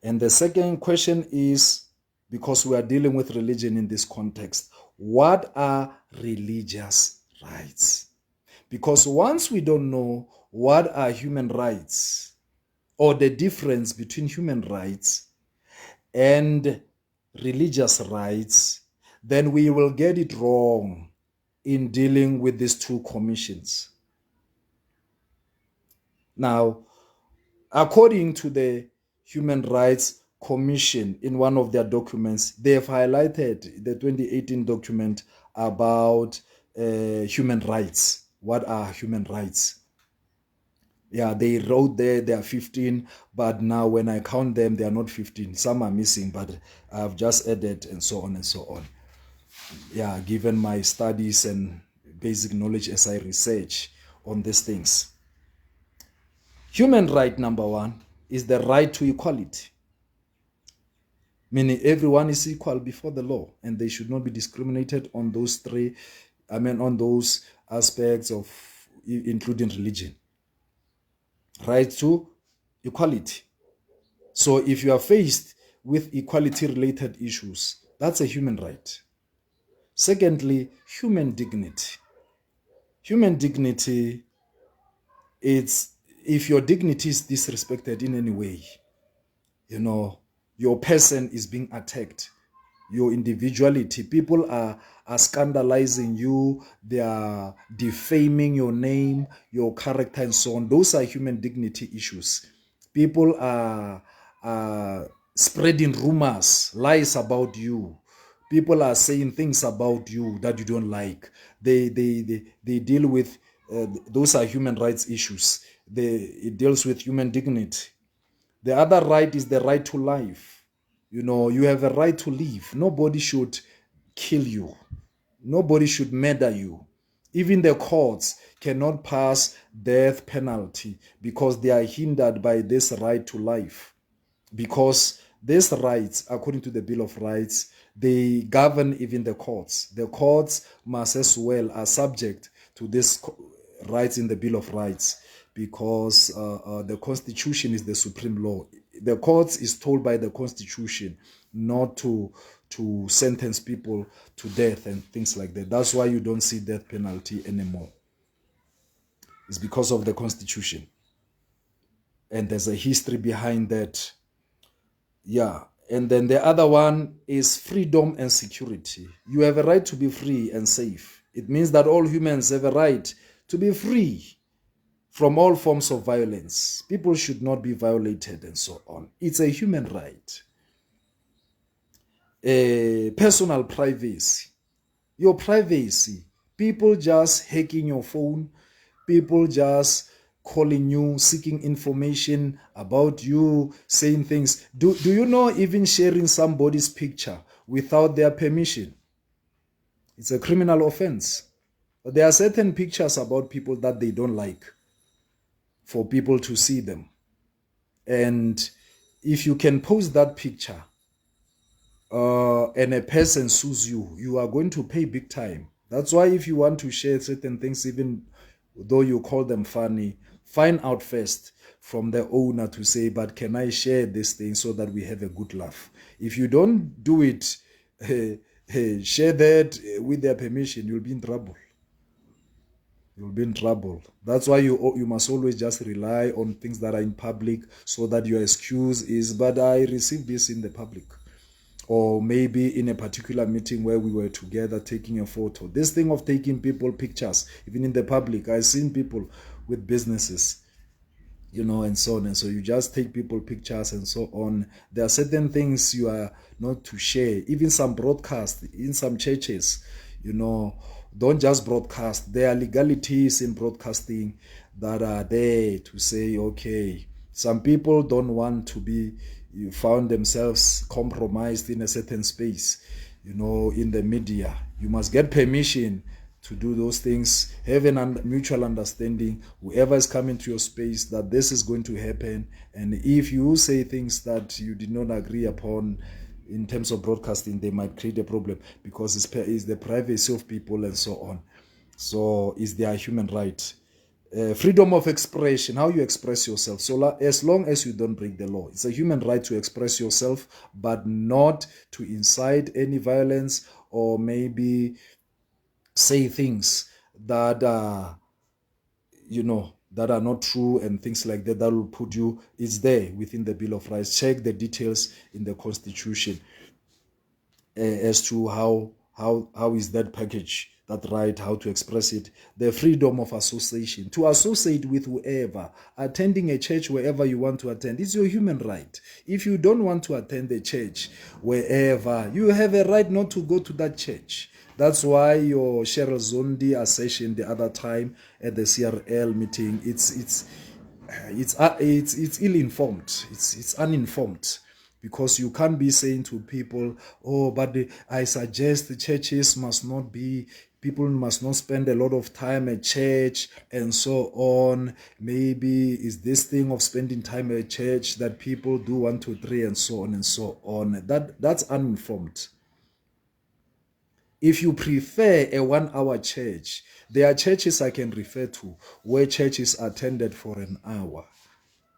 And the second question is, because we are dealing with religion in this context, what are religious rights? Because once we don't know what are human rights, or the difference between human rights and religious rights, then we will get it wrong in dealing with these two commissions. Now, according to the Human Rights Commission, in one of their documents, they have highlighted the 2018 document about human rights. What are human rights? Yeah, they wrote there are 15, but now when I count them, they are not 15. Some are missing, but I've just added and so on and so on. Yeah, given my studies and basic knowledge as I research on these things. Human right number one is the right to equality, meaning everyone is equal before the law and they should not be discriminated on those on those aspects of including religion. Right to equality. So if you are faced with equality related issues, that's a human right. Secondly, human dignity. Human dignity, it's if your dignity is disrespected in any way, your person is being attacked, your individuality, people are scandalizing you, they are defaming your name, your character, and so on. Those are human dignity issues. People are spreading rumors, lies about you. People are saying things about you that you don't like. They deal with those are human rights issues. It deals with human dignity. The other right is the right to life. You have a right to live. Nobody should kill you. Nobody should murder you. Even the courts cannot pass death penalty because they are hindered by this right to life. Because these rights, according to the Bill of Rights, they govern even the courts. The courts must as well are subject to these rights in the Bill of Rights because the Constitution is the supreme law. The courts is told by the Constitution not to sentence people to death and things like that. That's why you don't see death penalty anymore. It's because of the Constitution. And there's a history behind that. Yeah. And then the other one is freedom and security. You have a right to be free and safe. It means that all humans have a right to be free from all forms of violence. People should not be violated and so on. It's a human right. Personal privacy. Your privacy. People just hacking your phone. People just calling you, seeking information about you, saying things. Do you know even sharing somebody's picture without their permission? It's a criminal offense. There are certain pictures about people that they don't like for people to see them. And if you can post that picture and a person sues you, you are going to pay big time. That's why if you want to share certain things, even though you call them funny, find out first from the owner to say, but can I share this thing so that we have a good laugh? If you don't do it, share that with their permission, you'll be in trouble. You'll be in trouble. That's why you must always just rely on things that are in public so that your excuse is, but I received this in the public. Or maybe in a particular meeting where we were together taking a photo. This thing of taking people pictures, even in the public, I've seen people with businesses, and so on. And so you just take people pictures and so on. There are certain things you are not to share. Even some broadcast in some churches, don't just broadcast. There are legalities in broadcasting that are there to say, okay, some people don't want to be found themselves compromised in a certain space, in the media. You must get permission to do those things. Have a mutual understanding, whoever is coming to your space, that this is going to happen. And if you say things that you did not agree upon in terms of broadcasting, they might create a problem because it's the privacy of people and so on. So it's their human right. Freedom of expression, how you express yourself. So as long as you don't break the law, it's a human right to express yourself, but not to incite any violence or maybe say things that are, that are not true and things like that will put you. It's there within the Bill of Rights. Check the details in the Constitution as to how is that package, that right, how to express it. The freedom of association, to associate with whoever, attending a church wherever you want to attend, is your human right. If you don't want to attend the church wherever, you have a right not to go to that church. That's why your Cheryl Zondi assertion the other time at the CRL meeting, it's it's ill-informed. It's uninformed, because you can't be saying to people, oh, but I suggest the churches must not be, people must not spend a lot of time at church and so on. Maybe is this thing of spending time at church that people do 1, 2, 3 and so on and so on. That's uninformed. If you prefer a 1-hour church, there are churches I can refer to where church is attended for an hour.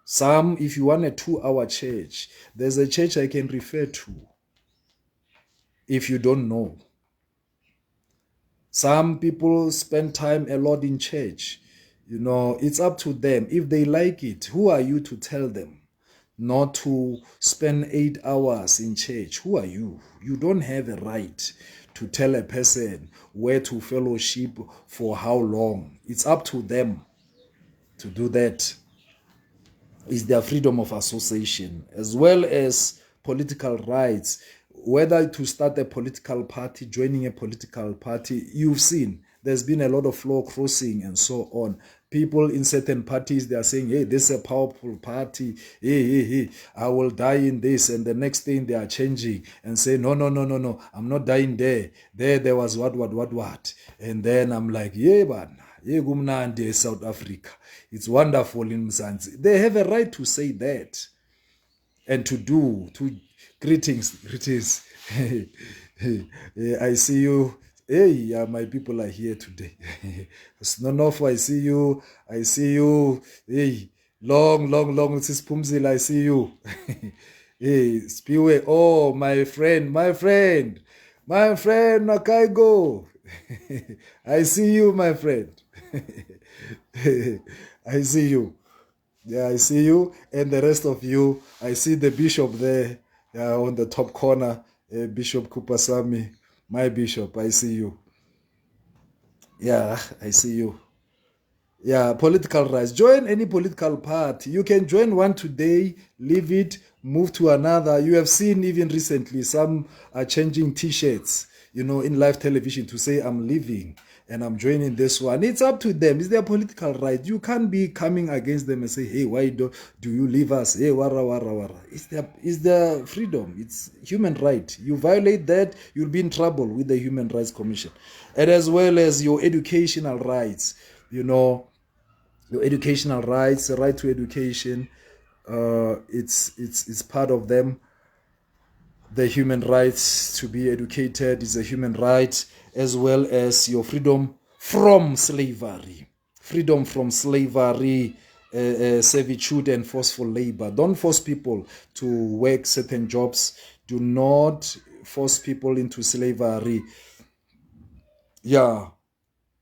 Some, if you want a 2-hour church, there's a church I can refer to if you don't know. Some people spend time a lot in church. It's up to them. If they like it, who are you to tell them not to spend 8 hours in church? Who are you? You don't have a right to tell a person where to fellowship for how long. It's up to them to do that. Is their freedom of association, as well as political rights, whether to start a political party, joining a political party. You've seen there's been a lot of floor crossing and so on. People in certain parties, they are saying, hey, this is a powerful party. Hey, I will die in this. And the next thing they are changing and say, no, I'm not dying there. There was what. And then I'm like, yeah, man. South Africa. It's wonderful in Mzansi. They have a right to say that and to greetings. I see you. Hey, yeah, my people are here today. Snonof, I see you. Hey, long. Sis Pumzil, I see you. Hey, Spiwe. Oh, my friend, Nakaigo. I see you, my friend. I see you. Yeah, I see you. And the rest of you, I see the bishop there on the top corner, Bishop Kupasami, my bishop. I see you. Yeah, I see you. Yeah, political rights. Join any political party. You can join one today, leave it, move to another. You have seen even recently some are changing T-shirts, in live television to say I'm leaving and I'm joining this one. It's up to them. It's their political right. You can't be coming against them and say, hey, why do you leave us? Hey, wara. It's their freedom. It's human right. You violate that, you'll be in trouble with the Human Rights Commission. And as well as your educational rights, your educational rights, the right to education, it's part of them. The human rights to be educated is a human right, as well as your freedom from slavery. Freedom from slavery, servitude, and forceful labor. Don't force people to work certain jobs. Do not force people into slavery. Yeah.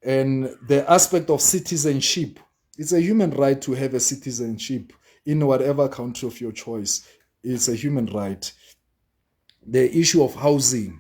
And the aspect of citizenship. It's a human right to have a citizenship in whatever country of your choice. It's a human right. The issue of housing,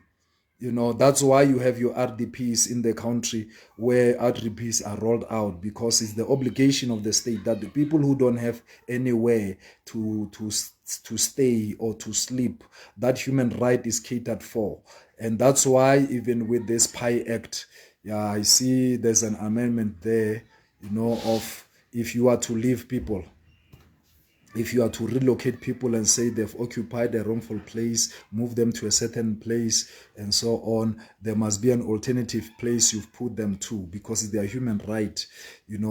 that's why you have your RDPs in the country, where RDPs are rolled out, because it's the obligation of the state that the people who don't have anywhere to stay or to sleep, that human right is catered for. And that's why even with this PI Act, yeah, I see there's an amendment there, of if you are to leave people, if you are to relocate people and say they've occupied a wrongful place, move them to a certain place and so on, there must be an alternative place you've put them to, because it's their human right,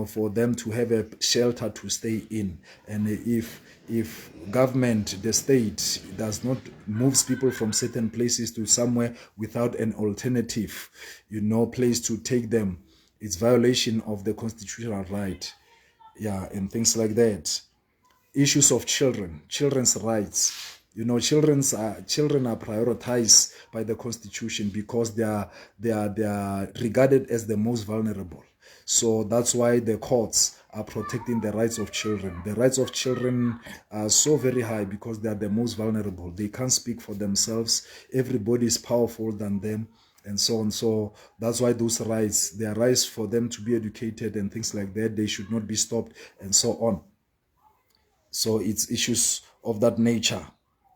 for them to have a shelter to stay in. And if government, the state, does not moves people from certain places to somewhere without an alternative, place to take them, it's violation of the constitutional right. Yeah, and things like that. Issues of children's rights. Children are prioritized by the Constitution because they are regarded as the most vulnerable. So that's why the courts are protecting the rights of children. The rights of children are so very high because they are the most vulnerable. They can't speak for themselves. Everybody is powerful than them, and so on. So that's why those rights, their rights for them to be educated and things like that, they should not be stopped, and so on. So it's issues of that nature.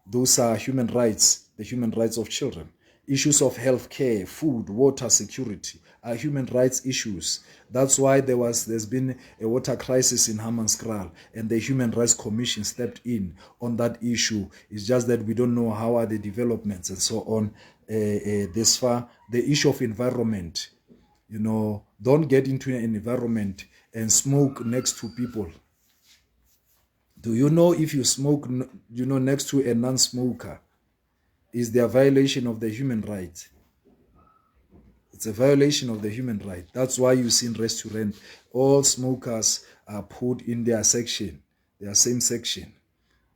Those are human rights, the human rights of children. Issues of healthcare, food, water security are human rights issues. That's why there's been a water crisis in Hammanskraal, and the Human Rights Commission stepped in on that issue. It's just that we don't know how are the developments and so on this far. The issue of environment, don't get into an environment and smoke next to people. Do you know if you smoke, next to a non-smoker, is there a violation of the human right? It's a violation of the human right. That's why you see in restaurant, all smokers are put in their section, their same section,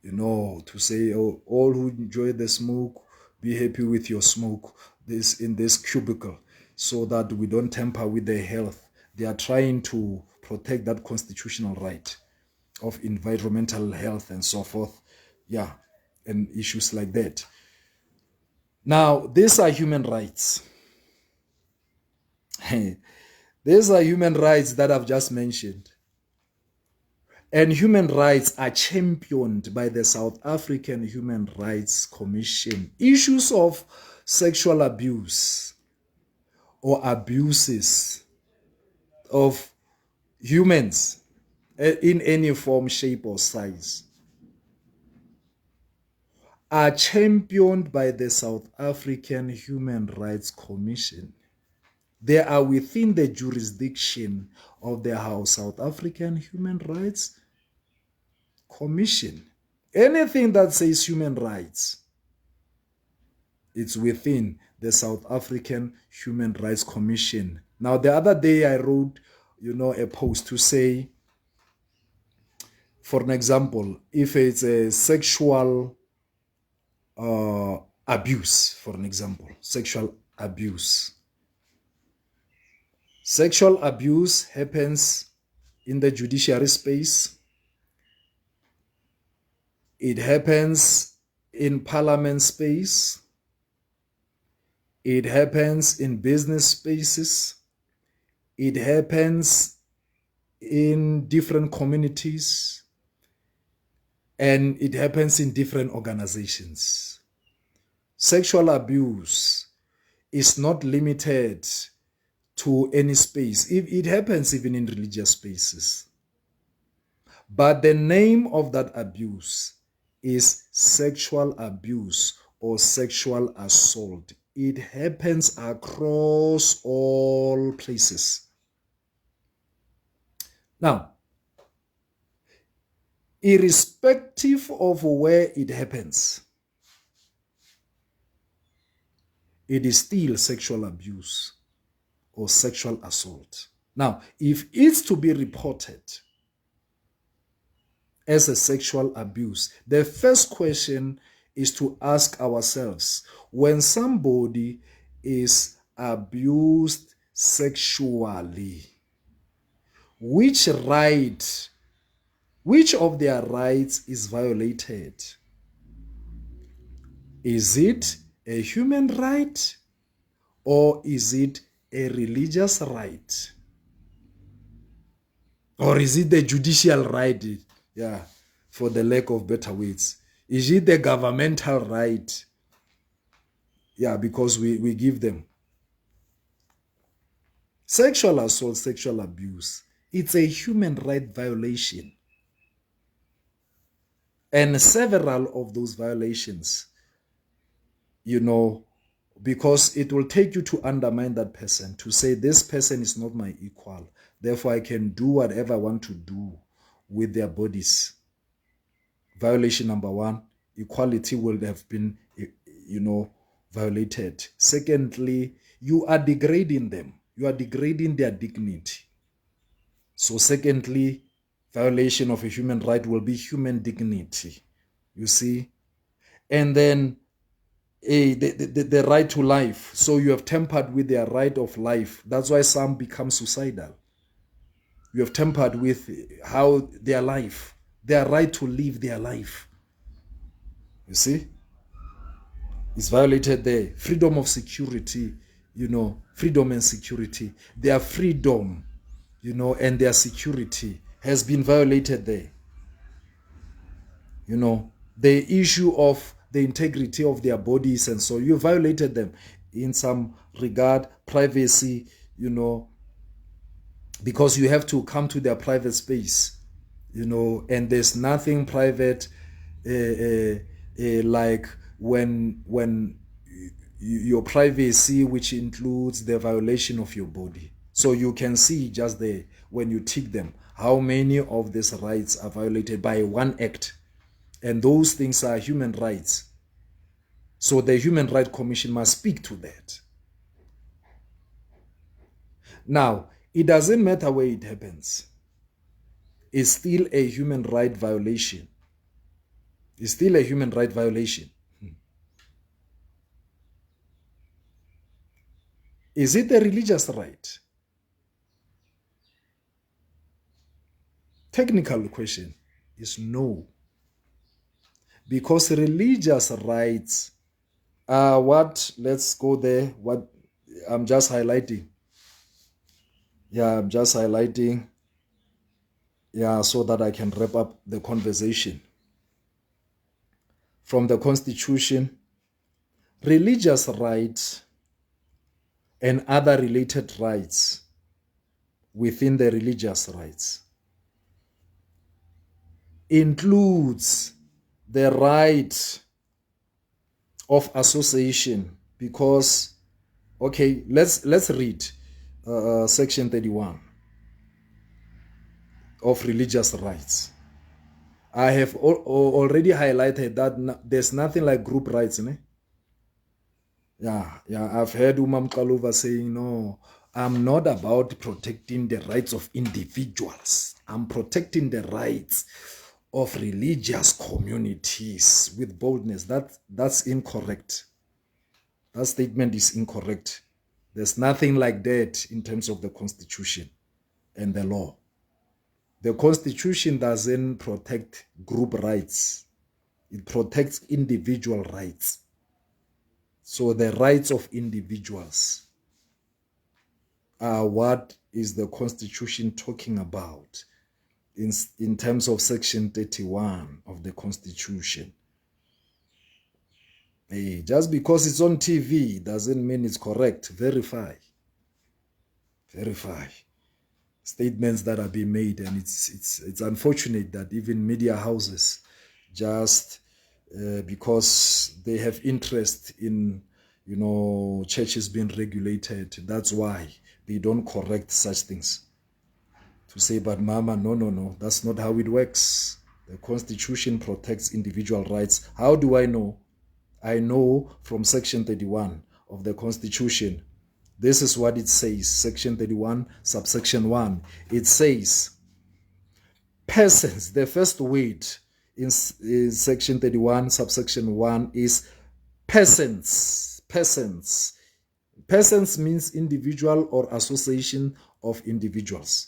to say, oh, all who enjoy the smoke, be happy with your smoke this in this cubicle, so that we don't tamper with their health. They are trying to protect that constitutional right of environmental health and so forth. Yeah, and issues like that. Now, these are human rights. These are human rights that I've just mentioned. And human rights are championed by the South African Human Rights Commission. Issues of sexual abuse or abuses of humans in any form, shape, or size are championed by the South African Human Rights Commission. They are within the jurisdiction of the South African Human Rights Commission. Anything that says human rights, it's within the South African Human Rights Commission. Now, the other day I wrote, a post to say, for an example, if it's a sexual abuse, for an example, sexual abuse. Sexual abuse happens in the judiciary space. It happens in parliament space. It happens in business spaces. It happens in different communities. And it happens in different organizations. Sexual abuse is not limited to any space. It happens even in religious spaces. But the name of that abuse is sexual abuse or sexual assault. It happens across all places. Now, irrespective of where it happens, it is still sexual abuse or sexual assault. Now, if it's to be reported as a sexual abuse, the first question is to ask ourselves, when somebody is abused sexually, which of their rights is violated? Is it a human right or is it a religious right? Or is it the judicial right? Yeah, for the lack of better words. Is it the governmental right? Yeah, because we give them. Sexual assault, sexual abuse, it's a human right violation. And several of those violations, because it will take you to undermine that person, to say this person is not my equal, therefore I can do whatever I want to do with their bodies. Violation number one, equality will have been, violated. Secondly, you are degrading them. You are degrading their dignity. So secondly, violation of a human right will be human dignity. You see? And then the right to life. So you have tampered with their right of life. That's why some become suicidal. You have tampered with how their life, their right to live their life. You see? It's violated there. Freedom of security, freedom and security. Their freedom, and their security has been violated there. The issue of the integrity of their bodies, and so you violated them. in some regard, privacy, because you have to come to their private space, and there's nothing private like when your privacy, which includes the violation of your body. So you can see just there, when you tick them, how many of these rights are violated by one act. And those things are human rights. So the Human Rights Commission must speak to that. Now, it doesn't matter where it happens. It's still a human right violation. It's still a human right violation. Is it a religious right? Technical question is no. Because religious rights are what, let's go there, what I'm just highlighting. Yeah, I'm just highlighting. Yeah, so that I can wrap up the conversation. From the Constitution, religious rights and other related rights within the religious rights includes the right of association, because, okay, let's read section 31 of religious rights. I have already highlighted that there's nothing like group rights, né? Yeah, I've heard Umam Kalova saying, no, I'm not about protecting the rights of individuals. I'm protecting the rights of religious communities with boldness. That's incorrect. That statement is incorrect. There's nothing like that in terms of the Constitution and the law. The Constitution doesn't protect group rights. It protects individual rights. So the rights of individuals are what is the Constitution talking about in terms of section 31 of the Constitution. Hey, just because it's on TV doesn't mean it's correct. Verify. Statements that are being made, and it's unfortunate that even media houses, just because they have interest in churches being regulated, that's why they don't correct such things. To say, but mama, no, that's not how it works. The Constitution protects individual rights. How do I know? I know from section 31 of the Constitution. This is what it says, section 31, subsection 1. It says, persons, the first word in section 31, subsection 1 is persons. Persons. Persons means individual or association of individuals.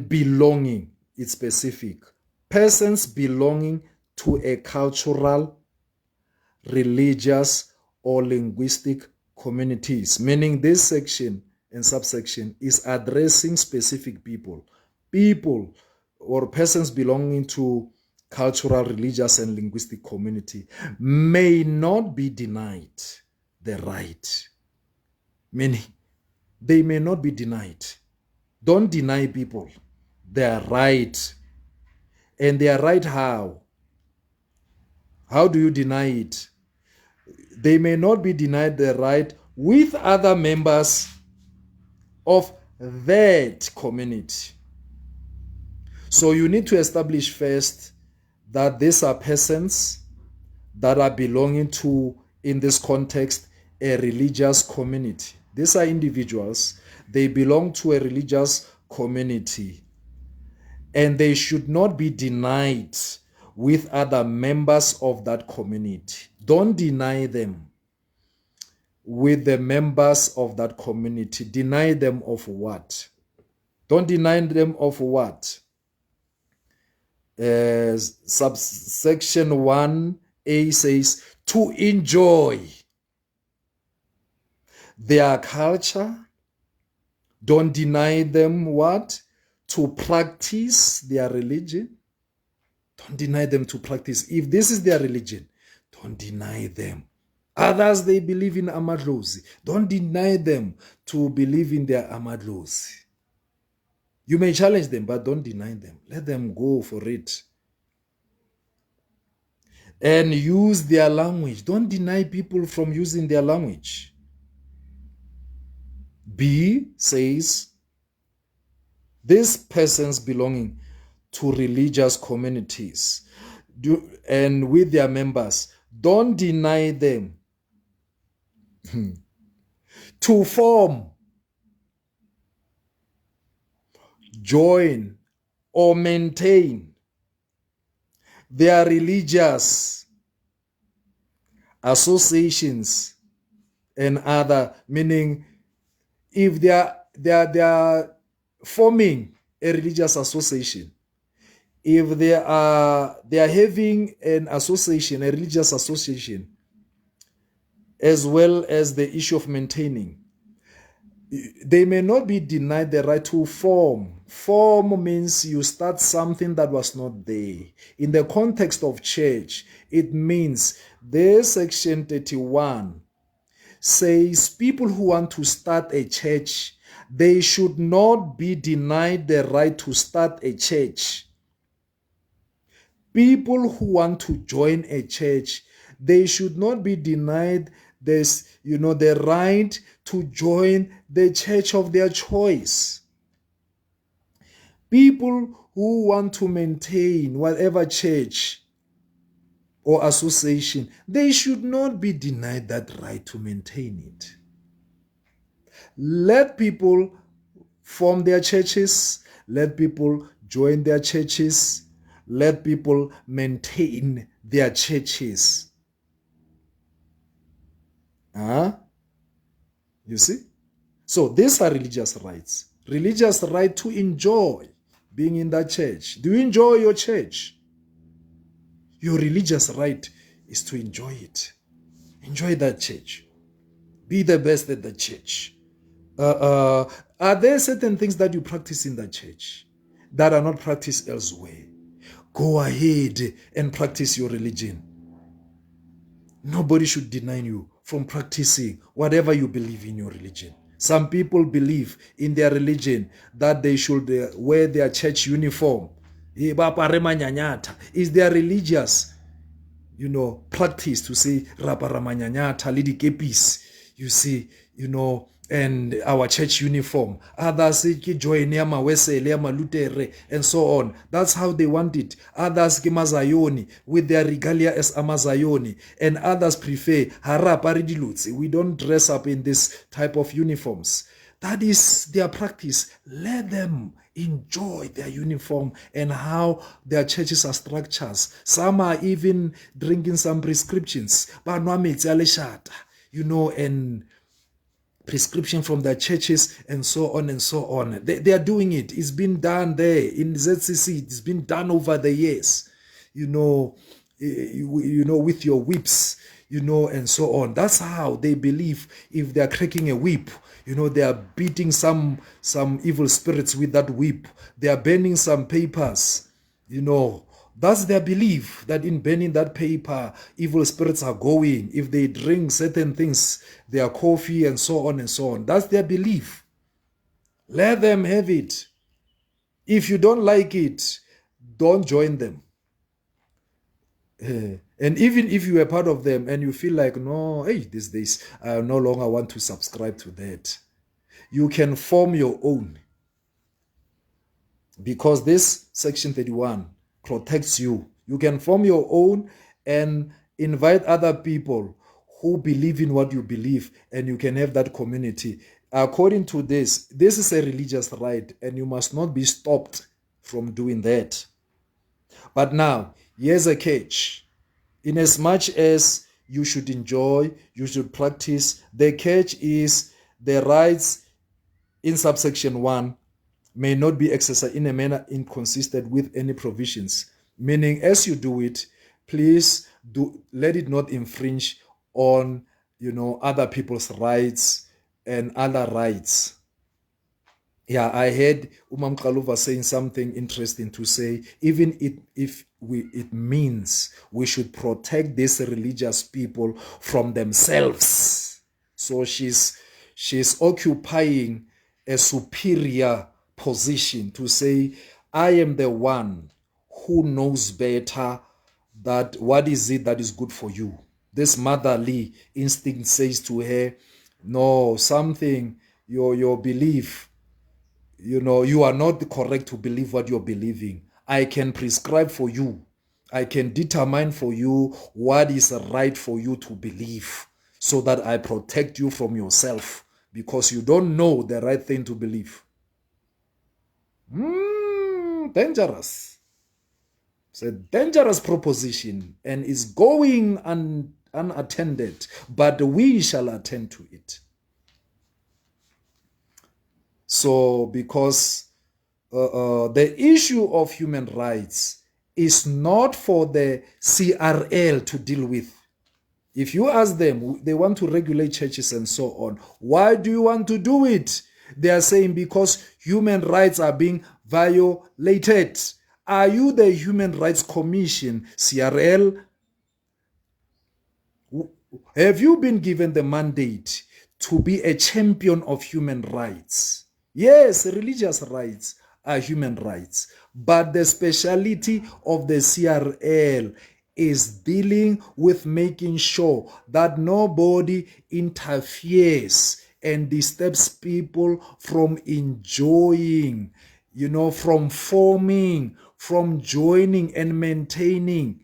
Belonging, it's specific. Persons belonging to a cultural, religious, or linguistic communities, meaning this section and subsection is addressing specific people or persons belonging to cultural, religious, and linguistic community may not be denied the right. Meaning, they may not be denied. Don't deny people their right. And their right how? How do you deny it? They may not be denied the right with other members of that community. So you need to establish first that these are persons that are belonging to, in this context, a religious community. These are individuals. They belong to a religious community. And they should not be denied with other members of that community. Don't deny them with the members of that community. Deny them of what? Don't deny them of what? Subsection 1A says to enjoy their culture. Don't deny them what? To practice their religion. Don't deny them to practice. If this is their religion, don't deny them Others, they believe in amadlozi. Don't deny them to believe in their amadlozi. You may challenge them, but don't deny them. Let them go for it. And use their language. Don't deny people from using their language. B says, these persons belonging to religious communities and with their members, don't deny them to form, join, or maintain their religious associations and other, meaning if they are forming a religious association, if they are having an association, a religious association, as well as the issue of maintaining, they may not be denied the right to form. Form means you start something that was not there. In the context of church, it means this section 31 says people who want to start a church, they should not be denied the right to start a church. People who want to join a church, they should not be denied this, the right to join the church of their choice. People who want to maintain whatever church or association, they should not be denied that right to maintain it. Let people form their churches. Let people join their churches. Let people maintain their churches. You see? So these are religious rights. Religious right to enjoy being in that church. Do you enjoy your church? Your religious right is to enjoy it. Enjoy that church. Be the best at the church. Are there certain things that you practice in the church that are not practiced elsewhere? Go ahead and practice your religion. Nobody should deny you from practicing whatever you believe in your religion. Some people believe in their religion that they should wear their church uniform. Is their religious, practice to say raparamanyanyata lidikepis, you see, and our church uniform. Others join Lutere and so on. That's how they want it. Others Mazayoni with their regalia as Amazayoni, and others prefer Haraparidilutsi. We don't dress up in this type of uniforms. That is their practice. Let them enjoy their uniform and how their churches are structured. Some are even drinking some prescriptions. And prescription from their churches and so on and so on. They are doing it. It's been done there in ZCC. It's been done over the years, with your whips, and so on. That's how they believe. If they are cracking a whip, they are beating some evil spirits with that whip. They are burning some papers, That's their belief, that in burning that paper, evil spirits are going. If they drink certain things, their coffee and so on and so on. That's their belief. Let them have it. If you don't like it, don't join them. And even if you are part of them and you feel like, no, these days, I no longer want to subscribe to that, you can form your own. Because this section 31 protects you. You can form your own and invite other people who believe in what you believe, and you can have that community. According to this is a religious right, and you must not be stopped from doing that. But now, here's a catch. In as much as you should enjoy, you should practice, the catch is the rights in subsection 1 may not be exercised in a manner inconsistent with any provisions. Meaning, as you do it, please let it not infringe on, other people's rights and other rights. Yeah, I heard Umam Kaluva saying something interesting to say, even if it means we should protect these religious people from themselves. So she's occupying a superior position to say, I am the one who knows better that what is it that is good for you. This motherly instinct says to her, no, something, your belief, you are not correct to believe what you're believing. I can prescribe for you. I can determine for you what is right for you to believe so that I protect you from yourself because you don't know the right thing to believe. Dangerous. It's a dangerous proposition and is going unattended, but we shall attend to it. So, because the issue of human rights is not for the CRL to deal with. If you ask them, they want to regulate churches and so on. Why do you want to do it? They are saying because human rights are being violated. Are you the Human Rights Commission, CRL? Have you been given the mandate to be a champion of human rights? Yes, religious rights are human rights, but the speciality of the CRL is dealing with making sure that nobody interferes and disturbs people from enjoying, from forming, from joining and maintaining.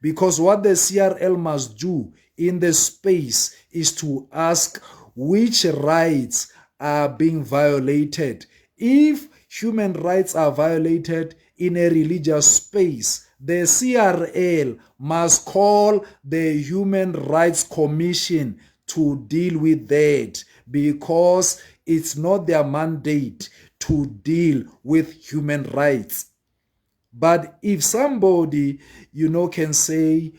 Because what the CRL must do in the space is to ask which rights are being violated. If human rights are violated in a religious space, the CRL must call the Human Rights Commission to deal with that because it's not their mandate to deal with human rights. But if somebody, can say,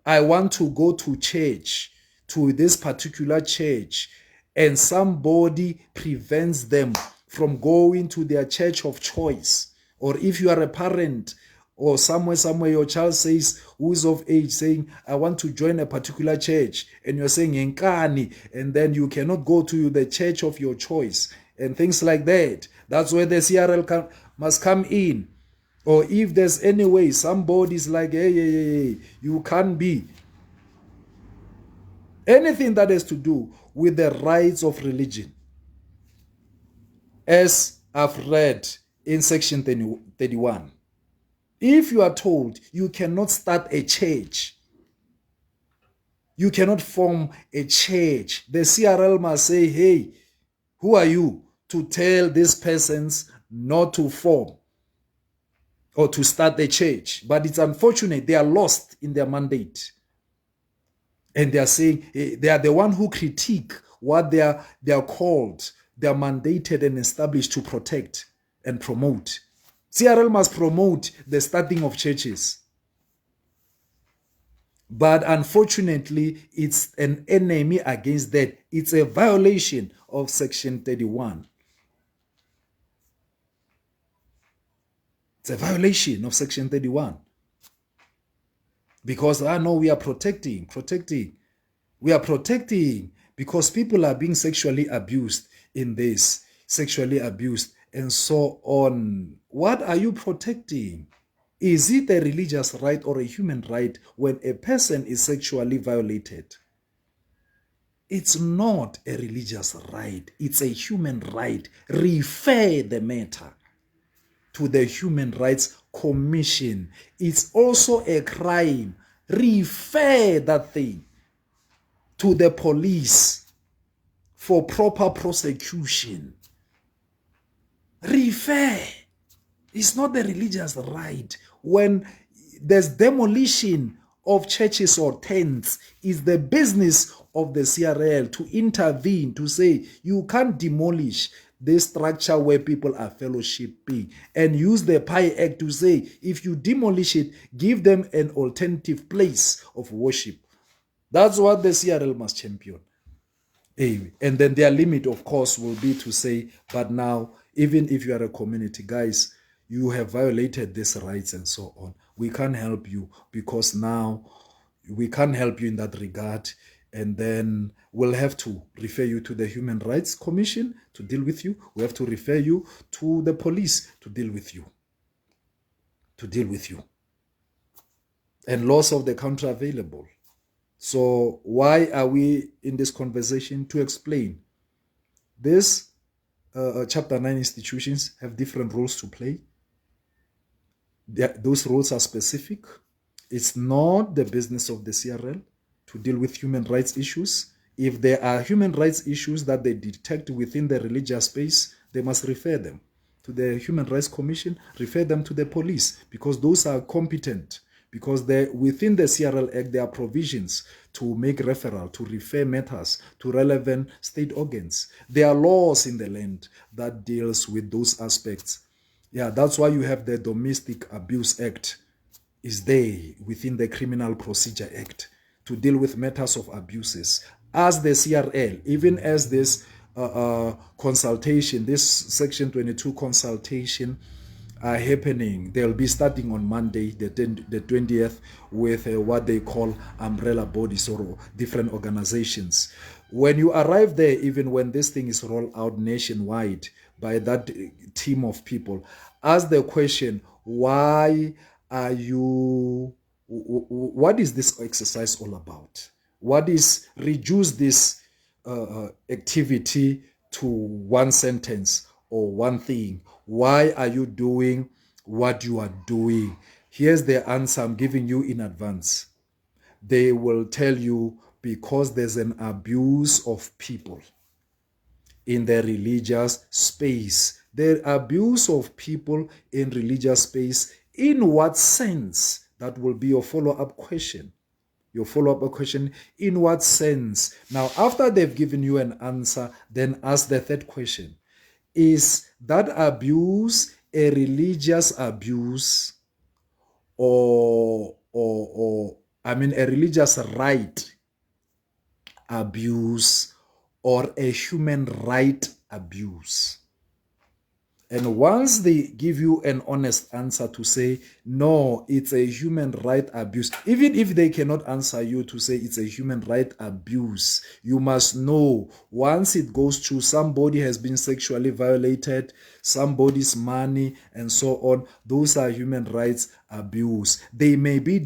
I want to go to church, to this particular church, and somebody prevents them from going to their church of choice, or if you are a parent or somewhere your child says, who is of age, saying, I want to join a particular church, and you're saying Nkani, and then you cannot go to the church of your choice, and things like that. That's where the CRL must come in. Or if there's any way somebody's like, hey, you can't be. Anything that has to do with the rights of religion. As I've read in section 31. If you are told you cannot start a church, you cannot form a church, the CRL must say, hey, who are you to tell these persons not to form or to start the church? But it's unfortunate they are lost in their mandate. And they are saying they are the one who critique what they are called, they are mandated and established to protect and promote. CRL must promote the starting of churches. But unfortunately, it's an enemy against that. It's a violation of Section 31. It's a violation of Section 31. Because I know we are protecting. We are protecting because people are being sexually abused in this, sexually abused and so on. What are you protecting? Is it a religious right or a human right when a person is sexually violated? It's not a religious right. It's a human right. Refer the matter to the Human Rights Commission. It's also a crime. Refer that thing to the police for proper prosecution. Refer. It's not the religious right. When there's demolition of churches or tents, it's the business of the CRL to intervene, to say, you can't demolish this structure where people are fellowshipping, and use the PI Act to say, if you demolish it, give them an alternative place of worship. That's what the CRL must champion. And then their limit, of course, will be to say, but now, even if you are a community, guys, you have violated these rights and so on. We can't help you because now we can't help you in that regard. And then we'll have to refer you to the Human Rights Commission to deal with you. We have to refer you to the police to deal with you. And laws of the country are available. So why are we in this conversation? To explain. This Chapter 9 institutions have different roles to play. Those roles are specific. It's not the business of the CRL to deal with human rights issues. If there are human rights issues that they detect within the religious space, they must refer them to the Human Rights Commission, refer them to the police, because those are competent. Because within the CRL Act, there are provisions to make referral, to refer matters to relevant state organs. There are laws in the land that deals with those aspects. Yeah, that's why you have the Domestic Abuse Act is there within the Criminal Procedure Act to deal with matters of abuses. As the CRL, even as this consultation, this Section 22 consultation are happening. They'll be starting on Monday, the 20th, with what they call umbrella bodies or different organizations. When you arrive there, even when this thing is rolled out nationwide by that team of people, ask the question, why are you, what is this exercise all about? What is, reduce this activity to one sentence or one thing. Why are you doing what you are doing? Here's the answer I'm giving you in advance. They will tell you because there's an abuse of people in the religious space. The abuse of people in religious space, in what sense? That will be your follow-up question. Your follow-up question, in what sense? Now, after they've given you an answer, then ask the third question. Is that abuse a religious abuse or a religious right abuse or a human right abuse? And once they give you an honest answer to say, no, it's a human right abuse, even if they cannot answer you to say it's a human right abuse, you must know once it goes through, somebody has been sexually violated, somebody's money, and so on, those are human rights abuse. They may be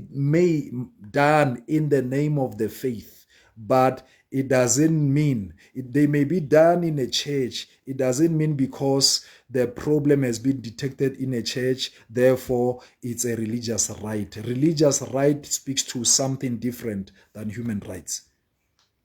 done in the name of the faith, but it doesn't mean, they may be done in a church. It doesn't mean because the problem has been detected in a church, therefore it's a religious right. Religious right speaks to something different than human rights.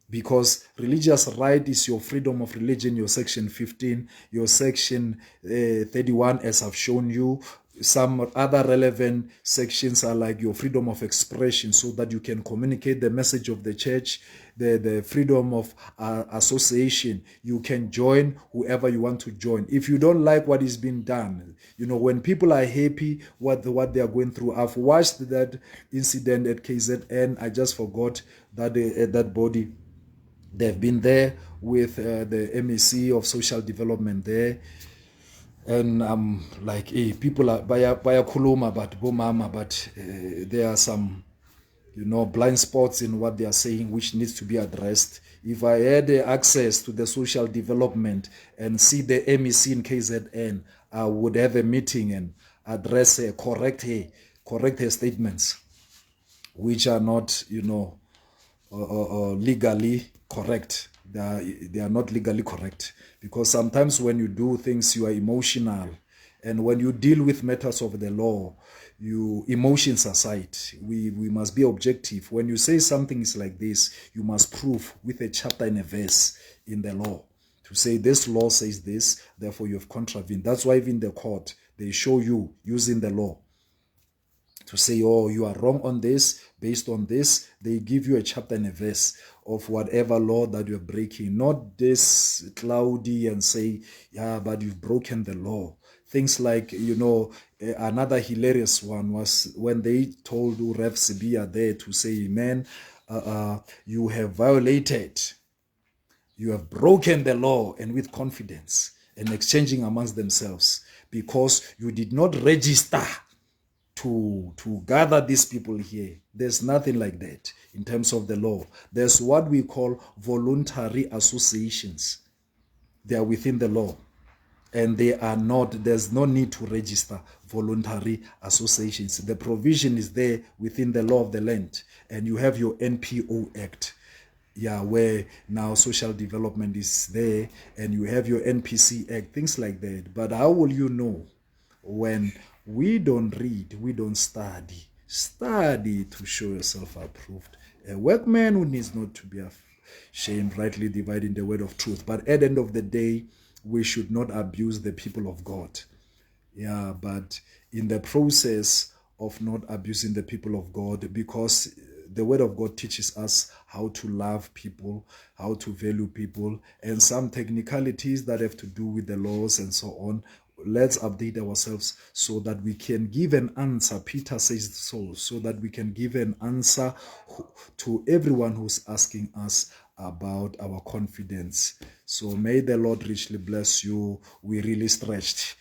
Because religious right is your freedom of religion, your section 15, your section 31, as I've shown you. Some other relevant sections are like your freedom of expression, so that you can communicate the message of the church, the freedom of association. You can join whoever you want to join. If you don't like what is being done, when people are happy what they are going through. I've watched that incident at KZN. I just forgot that that body. They've been there with the MEC of social development there. And I'm like, hey, people are baya kuluma but bomama, but there are some, blind spots in what they are saying, which needs to be addressed. If I had access to the social development and see the MEC in KZN, I would have a meeting and address her, correct her statements, which are not, legally correct. They are not legally correct, because sometimes when you do things, you are emotional, and when you deal with matters of the law, emotions aside, we must be objective. When you say something is like this, you must prove with a chapter and a verse in the law to say this law says this, therefore you have contravened. That's why even the court, they show you using the law to say, oh, you are wrong on this, based on this. They give you a chapter and a verse of whatever law that you're breaking. Not this cloudy and say, yeah, but you've broken the law. Things like, another hilarious one was when they told Rev Sibia there to say, man, you have violated You have broken the law, and with confidence and exchanging amongst themselves, because you did not register to gather these people here. There's nothing like that in terms of the law. There's what we call voluntary associations. They are within the law, and they are not, there's no need to register voluntary associations. The provision is there within the law of the land, and you have your NPO Act, where now social development is there, and you have your NPC Act, things like that. But how will you know when we don't read, we don't study? Study to show yourself approved, a workman who needs not to be ashamed, rightly dividing the word of truth. But at the end of the day, we should not abuse the people of God. But in the process of not abusing the people of God, because the word of God teaches us how to love people, how to value people, and some technicalities that have to do with the laws and so on. Let's update ourselves so that we can give an answer. Peter says so that we can give an answer to everyone who's asking us about our confidence. So may the Lord richly bless you. We really stretched.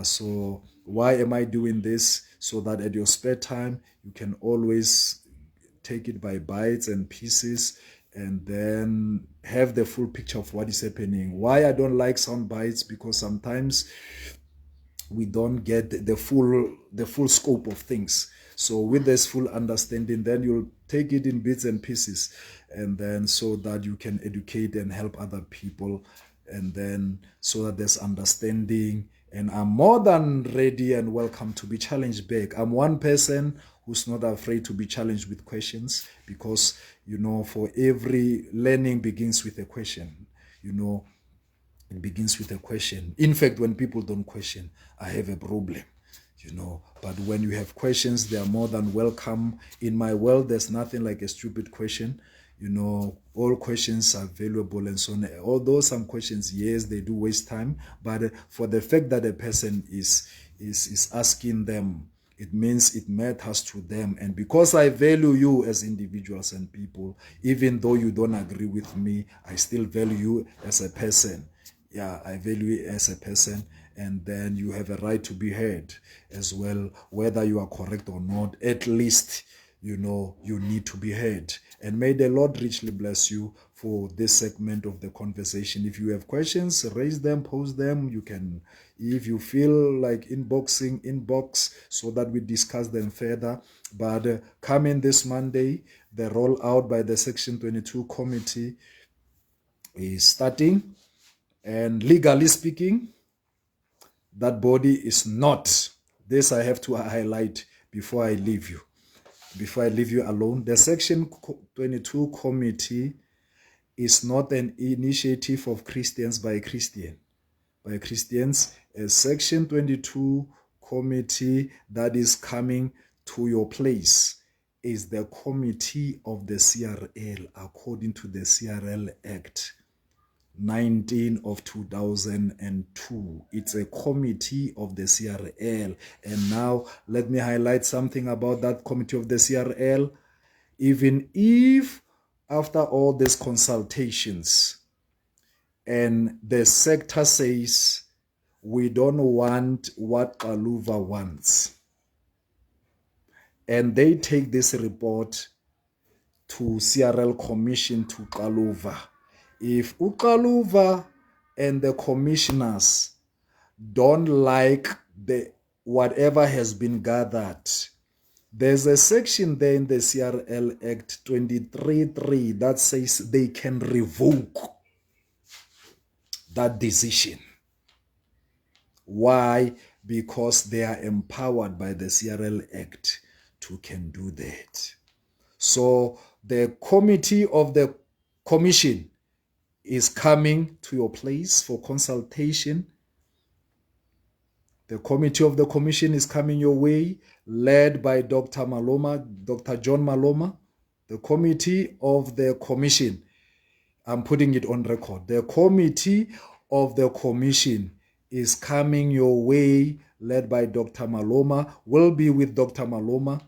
So why am I doing this? So that at your spare time, you can always take it by bites and pieces, and then have the full picture of what is happening. Why I don't like sound bites? Because sometimes we don't get the full scope of things. So with this full understanding, then you'll take it in bits and pieces, and then so that you can educate and help other people, and then so that there's understanding. And I'm more than ready and welcome to be challenged back. I'm one person who's not afraid to be challenged with questions, because, for every learning begins with a question. It begins with a question. In fact, when people don't question, I have a problem, But when you have questions, they are more than welcome. In my world, there's nothing like a stupid question. All questions are valuable and so on. Although some questions, yes, they do waste time. But for the fact that a person is asking them, it means it matters to them. And because I value you as individuals and people, even though you don't agree with me, I still value you as a person. I value you as a person, and then you have a right to be heard as well, whether you are correct or not. At least, you need to be heard. And may the Lord richly bless you for this segment of the conversation. If you have questions, raise them, post them. You can, if you feel like inbox so that we discuss them further. But coming this Monday, the rollout by the Section 22 committee is starting. And legally speaking, that body is not, this I have to highlight before I leave you alone. The Section 22 committee is not an initiative of Christians by Christians. A Section 22 committee that is coming to your place is the committee of the CRL, according to the CRL Act 19 of 2002. It's a committee of the CRL. And now let me highlight something about that committee of the CRL. Even if after all these consultations and the sector says we don't want what Qaluva wants, and they take this report to CRL Commission to Qaluva, if uQaluva and the commissioners don't like the whatever has been gathered, there's a section there in the CRL Act 23.3 that says they can revoke that decision. Why? Because they are empowered by the CRL Act to can do that. So the committee of the commission is coming to your place for consultation. The committee of the commission is coming your way, led by Dr. John Maloma. The committee of the commission, I'm putting it on record, the committee of the commission is coming your way, led by Dr. Maloma. We'll be with Dr. Maloma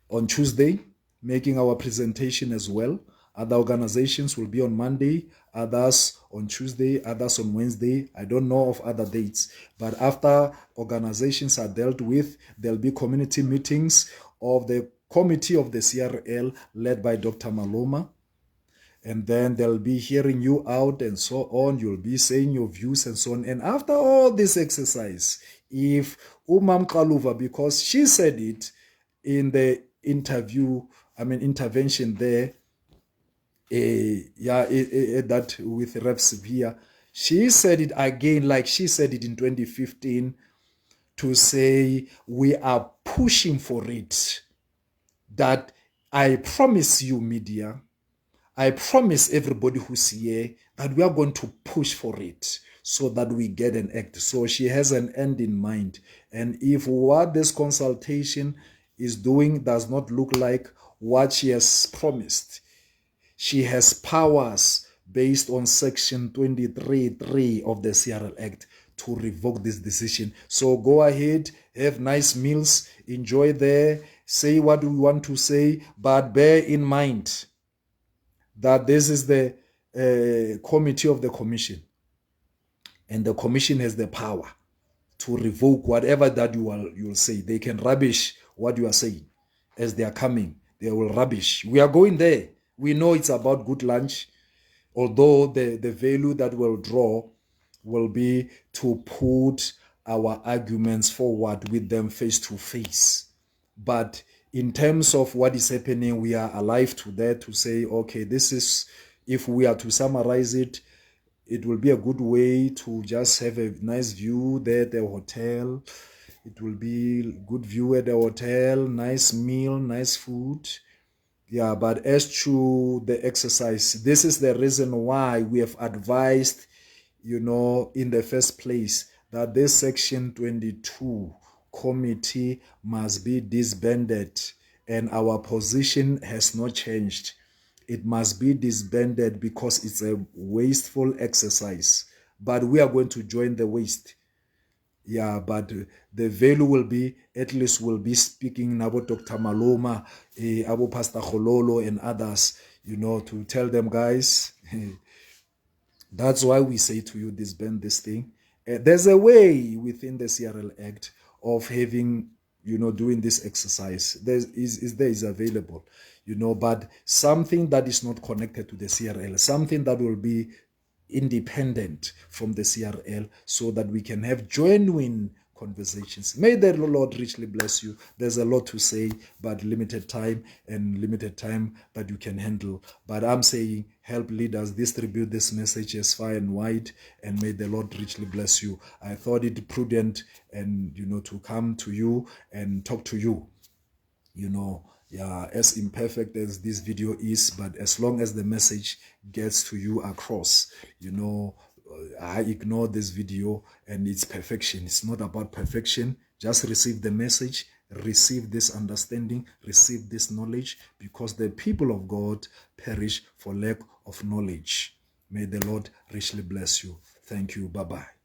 on Tuesday, making our presentation as well. Other organizations will be on Monday, others on Tuesday, others on Wednesday. I don't know of other dates. But after organizations are dealt with, there'll be community meetings of the committee of the CRL led by Dr. Maloma. And then they'll be hearing you out and so on. You'll be saying your views and so on. And after all this exercise, if Umam Kaluva, because she said it in the intervention there, that with Rev Sevilla, she said it again, like she said it in 2015, to say we are pushing for it. That I promise you, media, I promise everybody who's here that we are going to push for it so that we get an act. So she has an end in mind. And if what this consultation is doing does not look like what she has promised, she has powers based on Section 23(3) of the CRL Act to revoke this decision. So go ahead, have nice meals, enjoy there, say what we want to say, but bear in mind that this is the committee of the commission, and the commission has the power to revoke whatever that you will say. They can rubbish what you are saying as they are coming. They will rubbish. We are going there. We know it's about good lunch, although the value that we'll draw will be to put our arguments forward with them face to face. But in terms of what is happening, we are alive to that to say, okay, this is, if we are to summarize it, it will be a good way to just have a nice view there at the hotel. It will be good view at the hotel, nice meal, nice food. Yeah, but as to the exercise, this is the reason why we have advised, in the first place, that this Section 22 committee must be disbanded, and our position has not changed. It must be disbanded because it's a wasteful exercise, but we are going to join the waste. Yeah, but the value will be, at least we'll be speaking about Dr. Maloma, about Pastor Khololo and others, to tell them, guys, that's why we say to you, disband this thing. There's a way within the CRL Act of having, doing this exercise. There is available, but something that is not connected to the CRL, something that will be independent from the CRL, so that we can have genuine conversations. May the Lord richly bless you. There's a lot to say, but limited time that you can handle. But I'm saying, help leaders distribute this message as far and wide, and may the Lord richly bless you. I thought it prudent and to come to you and talk to you, as imperfect as this video is, but as long as the message gets to you across, I ignore this video and its perfection. It's not about perfection. Just receive the message, receive this understanding, receive this knowledge, because the people of God perish for lack of knowledge. May the Lord richly bless you. Thank you. Bye-bye.